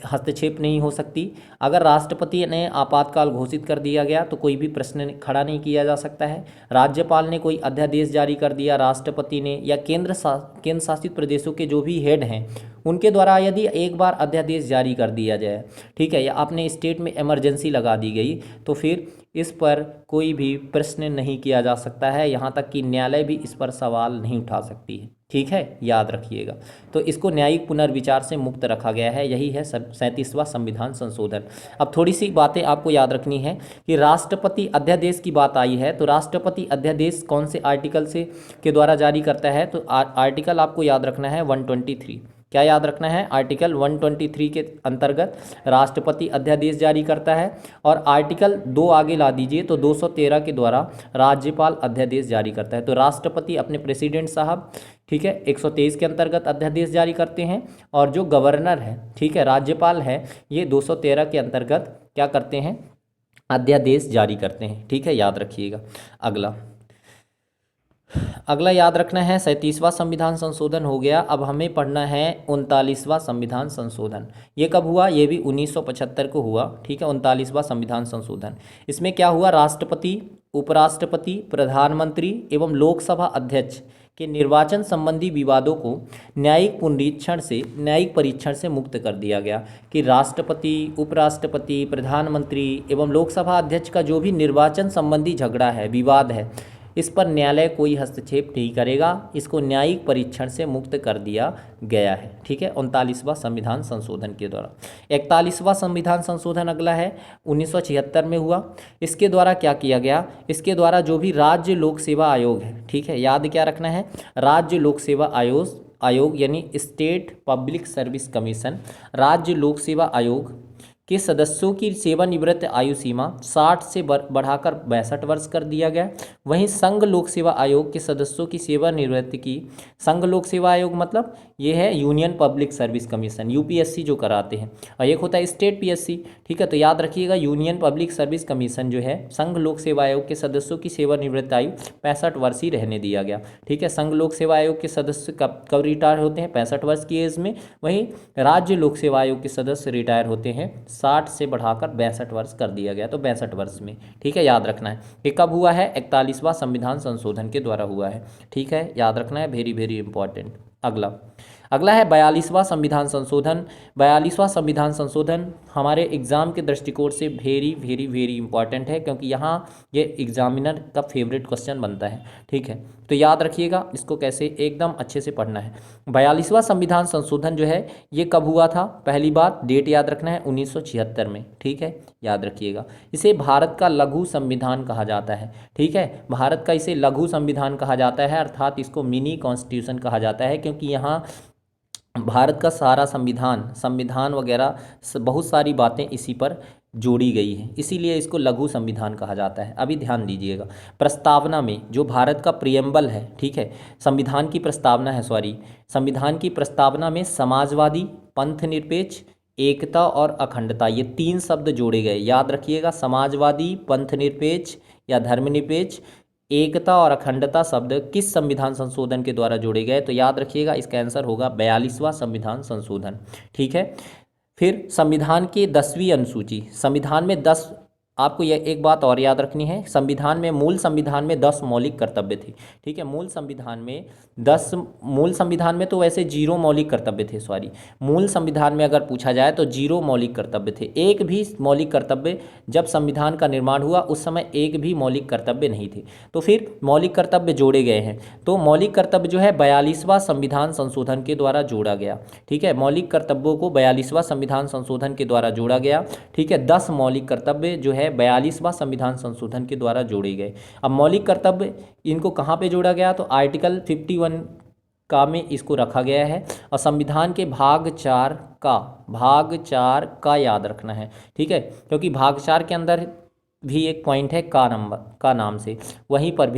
हस्तक्षेप नहीं हो सकती। अगर राष्ट्रपति ने आपातकाल घोषित कर दिया गया तो कोई भी प्रश्न खड़ा नहीं किया जा सकता है। राज्यपाल ने कोई अध्यादेश जारी कर दिया, राष्ट्रपति ने, या केंद्र शासित प्रदेशों के जो भी हेड हैं उनके द्वारा यदि एक बार अध्यादेश जारी कर दिया जाए, ठीक है, या अपने स्टेट में इमरजेंसी लगा दी गई, तो फिर इस पर कोई भी प्रश्न नहीं किया जा सकता है, यहाँ तक कि न्यायालय भी इस पर सवाल नहीं उठा सकती है। ठीक है, याद रखिएगा। तो इसको न्यायिक पुनर्विचार से मुक्त रखा गया है, यही है 37वां संविधान संशोधन। अब थोड़ी सी बातें आपको याद रखनी है कि राष्ट्रपति अध्यादेश की बात आई है, तो राष्ट्रपति अध्यादेश कौन से आर्टिकल से के द्वारा जारी करता है, तो आर्टिकल आपको याद रखना है 123। क्या याद रखना है? आर्टिकल 123 के अंतर्गत राष्ट्रपति अध्यादेश जारी करता है, और आर्टिकल 2 आगे ला दीजिए तो 213 के द्वारा राज्यपाल अध्यादेश जारी करता है। तो राष्ट्रपति अपने प्रेसिडेंट साहब, ठीक है, 123 के अंतर्गत अध्यादेश जारी करते हैं, और जो गवर्नर है, ठीक है, राज्यपाल है, ये 213 के अंतर्गत क्या करते हैं? अध्यादेश जारी करते हैं। ठीक है, याद रखिएगा। अगला याद रखना है 37वां संविधान संशोधन हो गया। अब हमें पढ़ना है 39वां संविधान संशोधन। ये कब हुआ? ये भी 1975 को हुआ। ठीक है, 39वां संविधान संशोधन। इसमें क्या हुआ? राष्ट्रपति, उपराष्ट्रपति, प्रधानमंत्री एवं लोकसभा अध्यक्ष के निर्वाचन संबंधी विवादों को न्यायिक परीक्षण से मुक्त कर दिया गया कि राष्ट्रपति, उपराष्ट्रपति, प्रधानमंत्री एवं लोकसभा अध्यक्ष का जो भी निर्वाचन संबंधी झगड़ा है, विवाद है, इस पर न्यायालय कोई हस्तक्षेप नहीं करेगा। इसको न्यायिक परीक्षण से मुक्त कर दिया गया है। ठीक है, 39वां संविधान संशोधन के द्वारा। 41वां संविधान संशोधन अगला है, 1976 में हुआ। इसके द्वारा क्या किया गया? इसके द्वारा जो भी राज्य लोक सेवा आयोग है, ठीक है, याद क्या रखना है? राज्य लोक सेवा आयोग यानी स्टेट पब्लिक सर्विस कमीशन, राज्य लोक सेवा आयोग के सदस्यों की सेवानिवृत्त आयु सीमा 60 से बढ़ाकर 62 वर्ष कर दिया गया। वहीं संघ लोक सेवा आयोग के सदस्यों की सेवानिवृत्ति की, संघ लोक सेवा आयोग मतलब ये है union public service commission, UPSC जो कराते हैं, और एक होता है स्टेट पीएससी। ठीक है, तो याद रखिएगा, यूनियन पब्लिक सर्विस कमीशन जो है, संघ लोक सेवा आयोग के सदस्यों की सेवानिवृत्त आयु 65 वर्ष ही रहने दिया गया। ठीक है, संघ लोक सेवा आयोग के सदस्य कब रिटायर होते हैं? 65 वर्ष की एज में। वहीं राज्य लोक सेवा आयोग के सदस्य रिटायर होते हैं 60 से बढ़ाकर 62 वर्ष कर दिया गया, तो 62 वर्ष में। ठीक है, याद रखना है। ये कब हुआ है? 41वां संविधान संशोधन के द्वारा हुआ है। ठीक है, याद रखना है, वेरी वेरी इंपॉर्टेंट। अगला है 42वां संविधान संशोधन। 42वां संविधान संशोधन हमारे एग्जाम के दृष्टिकोण से वेरी वेरी वेरी इंपॉर्टेंट है, क्योंकि यहाँ ये एग्जामिनर का फेवरेट क्वेश्चन बनता है। ठीक है, तो याद रखिएगा, इसको कैसे एकदम अच्छे से पढ़ना है। 42वां संविधान संशोधन जो है ये कब हुआ था? पहली बात डेट याद रखना है, 1976 में। ठीक है, याद रखिएगा। इसे भारत का लघु संविधान कहा जाता है। ठीक है, भारत का इसे लघु संविधान कहा जाता है, अर्थात इसको मिनी कॉन्स्टिट्यूशन कहा जाता है, क्योंकि यहाँ भारत का सारा संविधान वगैरह बहुत सारी बातें इसी पर जोड़ी गई हैं, इसीलिए इसको लघु संविधान कहा जाता है। अभी ध्यान दीजिएगा, प्रस्तावना में जो भारत का प्रियम्बल है, ठीक है, संविधान की प्रस्तावना में समाजवादी, पंथनिरपेक्ष, एकता और अखंडता, ये 3 शब्द जोड़े गए। याद रखिएगा, समाजवादी, पंथनिरपेक्ष या धर्मनिरपेक्ष, एकता और अखंडता शब्द किस संविधान संशोधन के द्वारा जोड़े गए? तो याद रखिएगा, इसका आंसर होगा 42वां संविधान संशोधन। ठीक है, फिर संविधान की 10वीं अनुसूची, संविधान में 10, आपको यह एक बात और याद रखनी है, मूल संविधान में 10 मौलिक कर्तव्य थे। ठीक है, मूल संविधान में तो वैसे 0 मौलिक कर्तव्य थे, मूल संविधान में अगर पूछा जाए तो 0 मौलिक कर्तव्य थे। एक भी मौलिक कर्तव्य, जब संविधान का निर्माण हुआ उस समय एक भी मौलिक कर्तव्य नहीं थे। तो फिर मौलिक कर्तव्य जोड़े गए हैं, तो मौलिक कर्तव्य जो है 42वां संविधान संशोधन के द्वारा जोड़ा गया। ठीक है, मौलिक कर्तव्यों को 42वां संविधान संशोधन के द्वारा जोड़ा गया। ठीक है, 10 मौलिक कर्तव्य जो है 42वां संविधान संशोधन के द्वारा जोड़े गए। अब मौलिक कर्तव्य इनको कहाँ पे जोड़ा गया? तो आर्टिकल 51 का में इसको रखा गया है, और संविधान के भाग 4 का याद रखना है। ठीक है, क्योंकि भाग 4 के अंदर भी एक पॉइंट है का नाम से, वहीं पर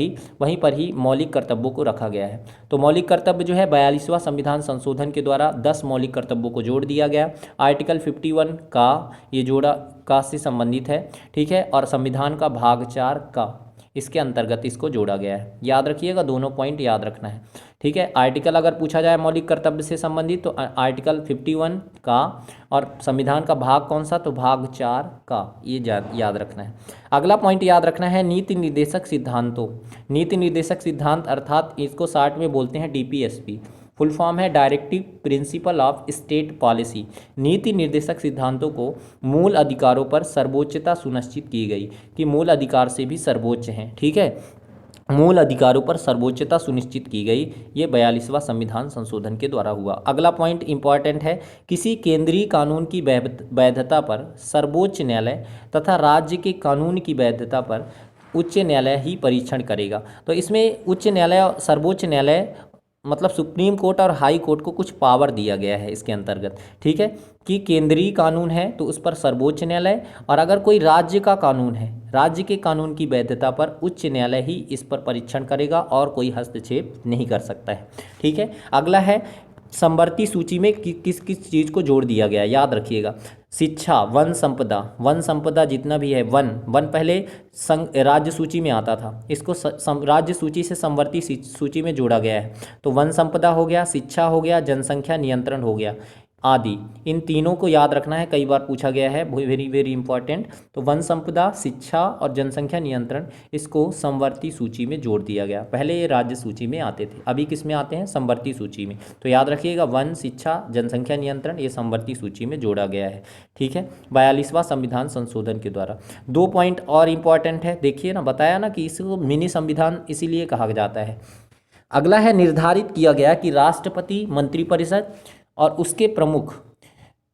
ही मौलिक कर्तव्यों को रखा गया है। तो मौलिक कर्तव्य जो है 42वां संविधान संशोधन के द्वारा 10 मौलिक कर्तव्यों को जोड़ दिया गया। आर्टिकल 51 का ये जोड़ा का से संबंधित है। ठीक है, और संविधान का भाग 4 का, इसके अंतर्गत इसको जोड़ा गया है। याद रखिएगा, दोनों पॉइंट याद रखना है। ठीक है, आर्टिकल अगर पूछा जाए मौलिक कर्तव्य से संबंधित तो आर्टिकल 51 का, और संविधान का भाग कौन सा? तो भाग 4 का, ये याद रखना है। अगला पॉइंट याद रखना है नीति निर्देशक सिद्धांतों। नीति निर्देशक सिद्धांत अर्थात इसको शॉर्ट में बोलते हैं डीपीएसपी। फुल फॉर्म है directive principle of state policy. नीति निर्देशक सिद्धांतों को मूल अधिकारों पर सर्वोच्चता सुनिश्चित की गई, कि मूल अधिकार से भी सर्वोच्च हैं, ठीक है, मूल अधिकारों पर सर्वोच्चता सुनिश्चित की गई। ये 42वां संविधान संशोधन के द्वारा हुआ। अगला पॉइंट इंपॉर्टेंट है, किसी केंद्रीय कानून की वैधता पर सर्वोच्च न्यायालय तथा राज्य के कानून की वैधता पर उच्च न्यायालय ही परीक्षण करेगा। तो इसमें उच्च न्यायालय और सर्वोच्च न्यायालय मतलब सुप्रीम कोर्ट और हाई कोर्ट को कुछ पावर दिया गया है इसके अंतर्गत, ठीक है, कि केंद्रीय कानून है तो उस पर सर्वोच्च न्यायालय, और अगर कोई राज्य का कानून है, राज्य के कानून की वैधता पर उच्च न्यायालय ही इस पर परीक्षण करेगा और कोई हस्तक्षेप नहीं कर सकता है, ठीक है। अगला है समवर्ती सूची में किस किस चीज़ को जोड़ दिया गया, याद रखिएगा। शिक्षा, वन संपदा जितना भी है, वन पहले राज्य सूची में आता था, इसको राज्य सूची से समवर्ती सूची में जोड़ा गया है। तो वन संपदा हो गया, शिक्षा हो गया, जनसंख्या नियंत्रण हो गया आदि, इन तीनों को याद रखना है, कई बार पूछा गया है, वेरी वेरी इंपॉर्टेंट। तो वन संपदा, शिक्षा और जनसंख्या नियंत्रण, इसको समवर्ती सूची में जोड़ दिया गया। पहले ये राज्य सूची में आते थे, अभी किस में आते हैं, समवर्ती सूची में। तो याद रखिएगा, वन, शिक्षा, जनसंख्या नियंत्रण, ये समवर्ती सूची में जोड़ा गया है, ठीक है, 42वां संविधान संशोधन के द्वारा। 2 पॉइंट और इंपॉर्टेंट है, देखिए ना, बताया ना कि इसको मिनी संविधान इसीलिए कहा जाता है। अगला है, निर्धारित किया गया कि राष्ट्रपति, मंत्रिपरिषद और उसके प्रमुख,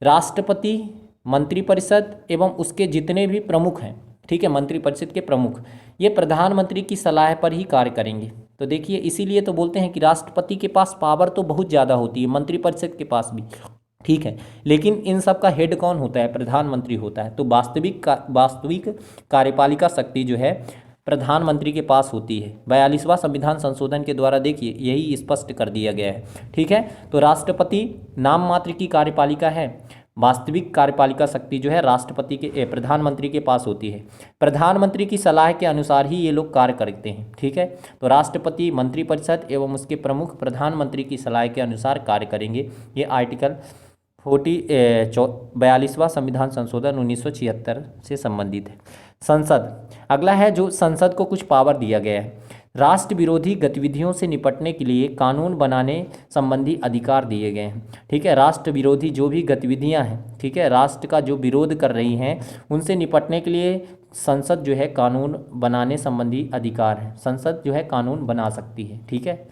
राष्ट्रपति, मंत्रिपरिषद एवं उसके जितने भी प्रमुख हैं, ठीक है, मंत्रिपरिषद के प्रमुख, ये प्रधानमंत्री की सलाह पर ही कार्य करेंगे। तो देखिए, इसीलिए तो बोलते हैं कि राष्ट्रपति के पास पावर तो बहुत ज़्यादा होती है, मंत्रिपरिषद के पास भी, ठीक है, लेकिन इन सब का हेड कौन होता है, प्रधानमंत्री होता है। तो वास्तविक कार्यपालिका शक्ति जो है प्रधानमंत्री के पास होती है। 42वां संविधान संशोधन के द्वारा देखिए यही स्पष्ट कर दिया गया है, ठीक है। तो राष्ट्रपति नाम मात्र की कार्यपालिका है, वास्तविक कार्यपालिका शक्ति जो है राष्ट्रपति के प्रधानमंत्री के पास होती है। प्रधानमंत्री की सलाह के अनुसार ही ये लोग कार्य करते हैं, ठीक है। तो राष्ट्रपति, मंत्रिपरिषद एवं उसके प्रमुख प्रधानमंत्री की सलाह के अनुसार कार्य करेंगे। ये आर्टिकल 42वां संविधान संशोधन 1976 से संबंधित है। संसद, अगला है जो संसद को कुछ पावर दिया गया है। राष्ट्र विरोधी गतिविधियों से निपटने के लिए कानून बनाने संबंधी अधिकार दिए गए हैं, ठीक है। राष्ट्र विरोधी जो भी गतिविधियां हैं, ठीक है, राष्ट्र का जो विरोध कर रही हैं, उनसे निपटने के लिए संसद जो है कानून बनाने संबंधी अधिकार है, संसद जो है कानून बना सकती है, ठीक है।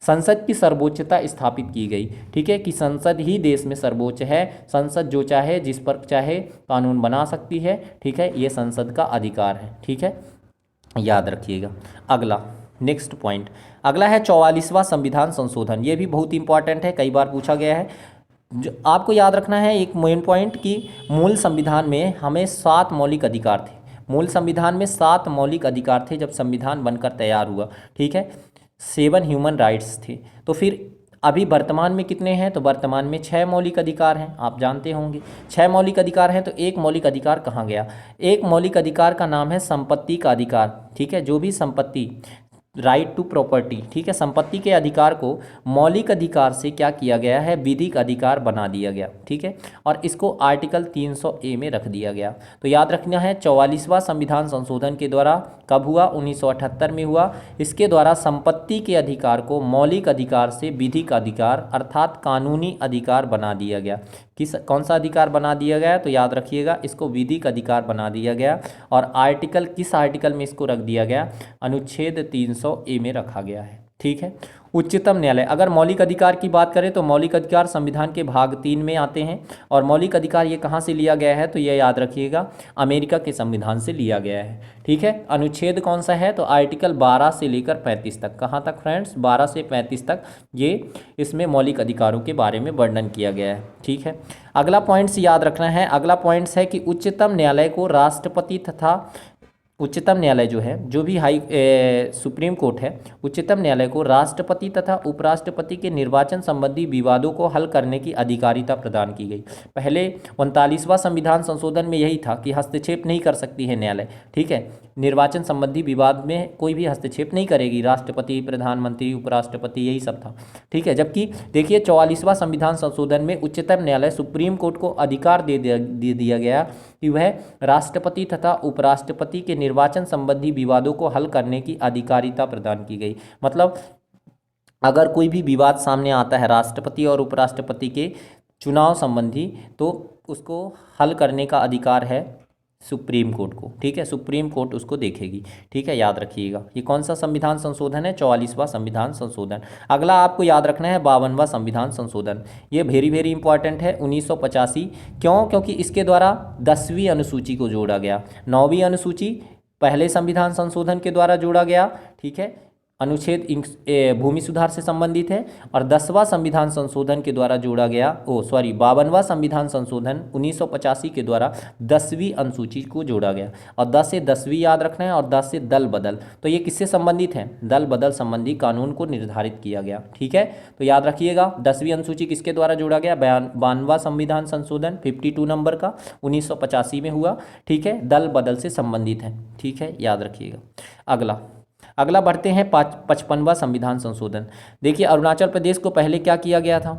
संसद की सर्वोच्चता स्थापित की गई, ठीक है, कि संसद ही देश में सर्वोच्च है, संसद जो चाहे जिस पर चाहे कानून बना सकती है, ठीक है, ये संसद का अधिकार है, ठीक है, याद रखिएगा। अगला नेक्स्ट पॉइंट, अगला है 44वां संविधान संशोधन। ये भी बहुत इंपॉर्टेंट है, कई बार पूछा गया है। जो आपको याद रखना है एक मेन पॉइंट, कि मूल संविधान में हमें 7 मौलिक अधिकार थे, मूल संविधान में 7 मौलिक अधिकार थे जब संविधान बनकर तैयार हुआ, ठीक है, 7 ह्यूमन राइट्स थे। तो फिर अभी वर्तमान में कितने हैं, तो वर्तमान में 6 मौलिक अधिकार हैं, आप जानते होंगे 6 मौलिक अधिकार हैं। तो एक मौलिक अधिकार कहाँ गया, एक मौलिक अधिकार का नाम है संपत्ति का अधिकार, ठीक है, जो भी संपत्ति, राइट टू प्रॉपर्टी, ठीक है, संपत्ति के अधिकार को मौलिक अधिकार से क्या किया गया है, विधिक अधिकार बना दिया गया, ठीक है, और इसको आर्टिकल 300A में रख दिया गया। तो याद रखना है 44वां संविधान संशोधन के द्वारा कब हुआ, 1978 में हुआ। इसके द्वारा संपत्ति के अधिकार को मौलिक अधिकार से विधिक अधिकार अर्थात कानूनी अधिकार बना दिया गया। कौन सा अधिकार बना दिया गया, तो याद रखिएगा इसको विधिक अधिकार बना दिया गया। और आर्टिकल, किस आर्टिकल में इसको रख दिया गया, अनुच्छेद 300A में रखा गया है, ठीक है। उच्चतम न्यायालय, अगर मौलिक अधिकार की बात करें तो मौलिक अधिकार संविधान के भाग 3 में आते हैं। और मौलिक अधिकार ये कहाँ से लिया गया है, तो ये याद रखिएगा अमेरिका के संविधान से लिया गया है, ठीक है। अनुच्छेद कौन सा है, तो आर्टिकल 12 से लेकर 35 तक, कहाँ तक फ्रेंड्स, 12 से 35 तक ये इसमें मौलिक अधिकारों के बारे में वर्णन किया गया है, ठीक है। अगला पॉइंट्स याद रखना है, अगला पॉइंट्स है कि उच्चतम न्यायालय को राष्ट्रपति तथा उच्चतम न्यायालय जो है, जो भी सुप्रीम कोर्ट है, उच्चतम न्यायालय को राष्ट्रपति तथा उपराष्ट्रपति के निर्वाचन संबंधी विवादों को हल करने की अधिकारिता प्रदान की गई। पहले 39वां संविधान संशोधन में यही था कि हस्तक्षेप नहीं कर सकती है न्यायालय, ठीक है, निर्वाचन संबंधी विवाद में कोई भी हस्तक्षेप नहीं करेगी, राष्ट्रपति, प्रधानमंत्री, उपराष्ट्रपति, यही सब था, ठीक है। जबकि देखिए 44वां संविधान संशोधन में उच्चतम न्यायालय सुप्रीम कोर्ट को अधिकार दे दिया गया कि वह राष्ट्रपति तथा उपराष्ट्रपति के निर्वाचन संबंधी विवादों को हल करने की अधिकारिता प्रदान की गई। मतलब अगर कोई भी विवाद सामने आता है राष्ट्रपति और उपराष्ट्रपति के चुनाव संबंधी, तो उसको हल करने का अधिकार है सुप्रीम कोर्ट को। ठीक है, सुप्रीम कोर्ट उसको देखेगी। ठीक है, याद रखिएगा। ये कौन सा संविधान संशोधन है? 44वां संविधान संशोधन। अगला आपको याद रखना है 52वां संविधान संशोधन। ये वेरी वेरी इंपॉर्टेंट है, 1985। क्यों? क्योंकि इसके द्वारा 10वीं अनुसूची को जोड़ा गया। 9वीं अनुसूची पहले संविधान संशोधन के द्वारा जोड़ा गया। ठीक है, अनुच्छेद भूमि सुधार से संबंधित है। और 10वां संविधान संशोधन के द्वारा जोड़ा गया 52वां संविधान संशोधन 1985 के द्वारा 10वीं अनुसूची को जोड़ा गया। और 10 से 10वीं याद रखना है, और 10 से दल बदल। तो ये किससे संबंधित है? दल बदल संबंधी कानून को निर्धारित किया गया। ठीक है, तो याद रखिएगा 10वीं अनुसूची किसके द्वारा जोड़ा गया? 52वां संविधान संशोधन 52 नंबर का 1985 में हुआ। ठीक है, दल बदल से संबंधित है। ठीक है, याद रखिएगा। अगला बढ़ते हैं 55वां संविधान संशोधन। देखिए, अरुणाचल प्रदेश को पहले क्या किया गया था?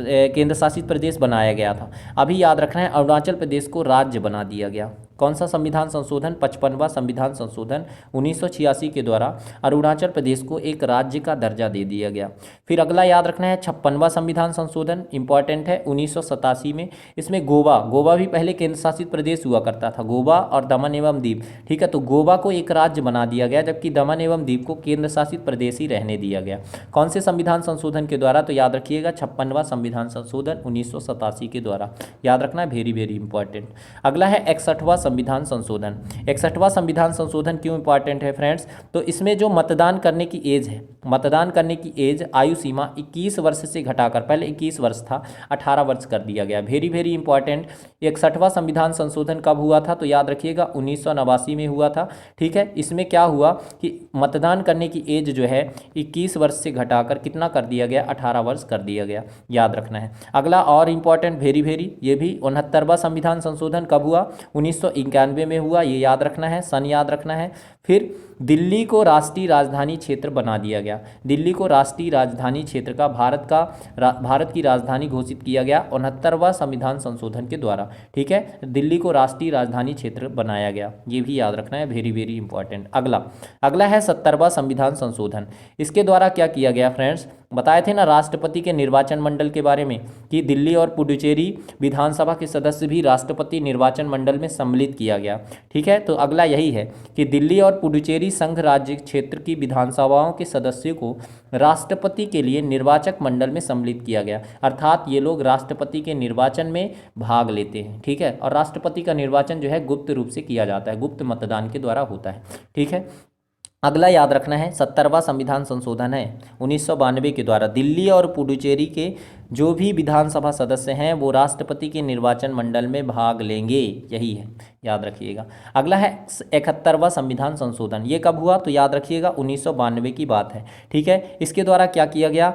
केंद्र शासित प्रदेश बनाया गया था। अभी याद रखना है अरुणाचल प्रदेश को राज्य बना दिया गया। कौन सा संविधान संशोधन? 55वां संविधान संशोधन 1986 के द्वारा अरुणाचल प्रदेश को एक राज्य का दर्जा दे दिया गया। फिर अगला याद रखना है 56वां संविधान संशोधन, इंपॉर्टेंट है, 1987 में। इसमें गोवा भी पहले केंद्र शासित प्रदेश हुआ करता था, गोवा और दमन एवं दीव। ठीक है, तो गोवा को एक राज्य बना दिया गया, जबकि दमन एवं दीव को केंद्र शासित प्रदेश ही रहने दिया गया। कौन से संविधान संशोधन के द्वारा? तो याद रखिएगा 56वां संविधान संशोधन 1987 के द्वारा। याद रखना है, वेरी वेरी इंपॉर्टेंट। अगला है 61वां संविधान संशोधन। 61वां संविधान संशोधन क्यों इंपॉर्टेंट है फ्रेंड्स? तो इसमें जो मतदान करने की एज है, मतदान करने की एज, आयु सीमा 21 वर्ष से घटाकर, पहले 21 वर्ष था, 18 वर्ष कर दिया गया। Very very important. 61वां संविधान संशोधन कब हुआ था? तो याद रखिएगा 1989 में हुआ था। ठीक है, इसमें क्या हुआ कि मतदान करने की एज जो है 21 वर्ष से घटाकर कितना कर दिया गया? 18 वर्ष कर दिया गया। याद रखना है। अगला और इंपॉर्टेंट, वेरी वेरी, ये भी 69वां संविधान संशोधन कब हुआ? 1991 में हुआ। ये याद रखना है, सन याद रखना है। फिर दिल्ली को राष्ट्रीय राजधानी क्षेत्र बना दिया गया। दिल्ली को राष्ट्रीय राजधानी क्षेत्र का भारत की राजधानी घोषित किया गया 69वां संविधान संशोधन के द्वारा। ठीक है, दिल्ली को राष्ट्रीय राजधानी क्षेत्र बनाया गया। ये भी याद रखना है, वेरी वेरी इंपॉर्टेंट। अगला है 70वां संविधान संशोधन। इसके द्वारा क्या किया गया फ्रेंड्स? बताए थे ना राष्ट्रपति के निर्वाचन मंडल के बारे में, कि दिल्ली और पुडुचेरी विधानसभा के सदस्य भी राष्ट्रपति निर्वाचन मंडल में सम्मिलित किया गया। ठीक है, तो अगला यही है कि दिल्ली और पुडुचेरी संघ राज्य क्षेत्र की विधानसभाओं के सदस्यों को राष्ट्रपति के लिए निर्वाचक मंडल में सम्मिलित किया गया। अर्थात ये लोग राष्ट्रपति के निर्वाचन में भाग लेते हैं। ठीक है, और राष्ट्रपति का निर्वाचन जो है गुप्त रूप से किया जाता है, गुप्त मतदान के द्वारा होता है। ठीक है, अगला याद रखना है 70वां संविधान संशोधन है 1992 के द्वारा। दिल्ली और पुडुचेरी के जो भी विधानसभा सदस्य हैं वो राष्ट्रपति के निर्वाचन मंडल में भाग लेंगे, यही है, याद रखिएगा। अगला है 71वां संविधान संशोधन। ये कब हुआ? तो याद रखिएगा 1992 की बात है। ठीक है, इसके द्वारा क्या किया गया?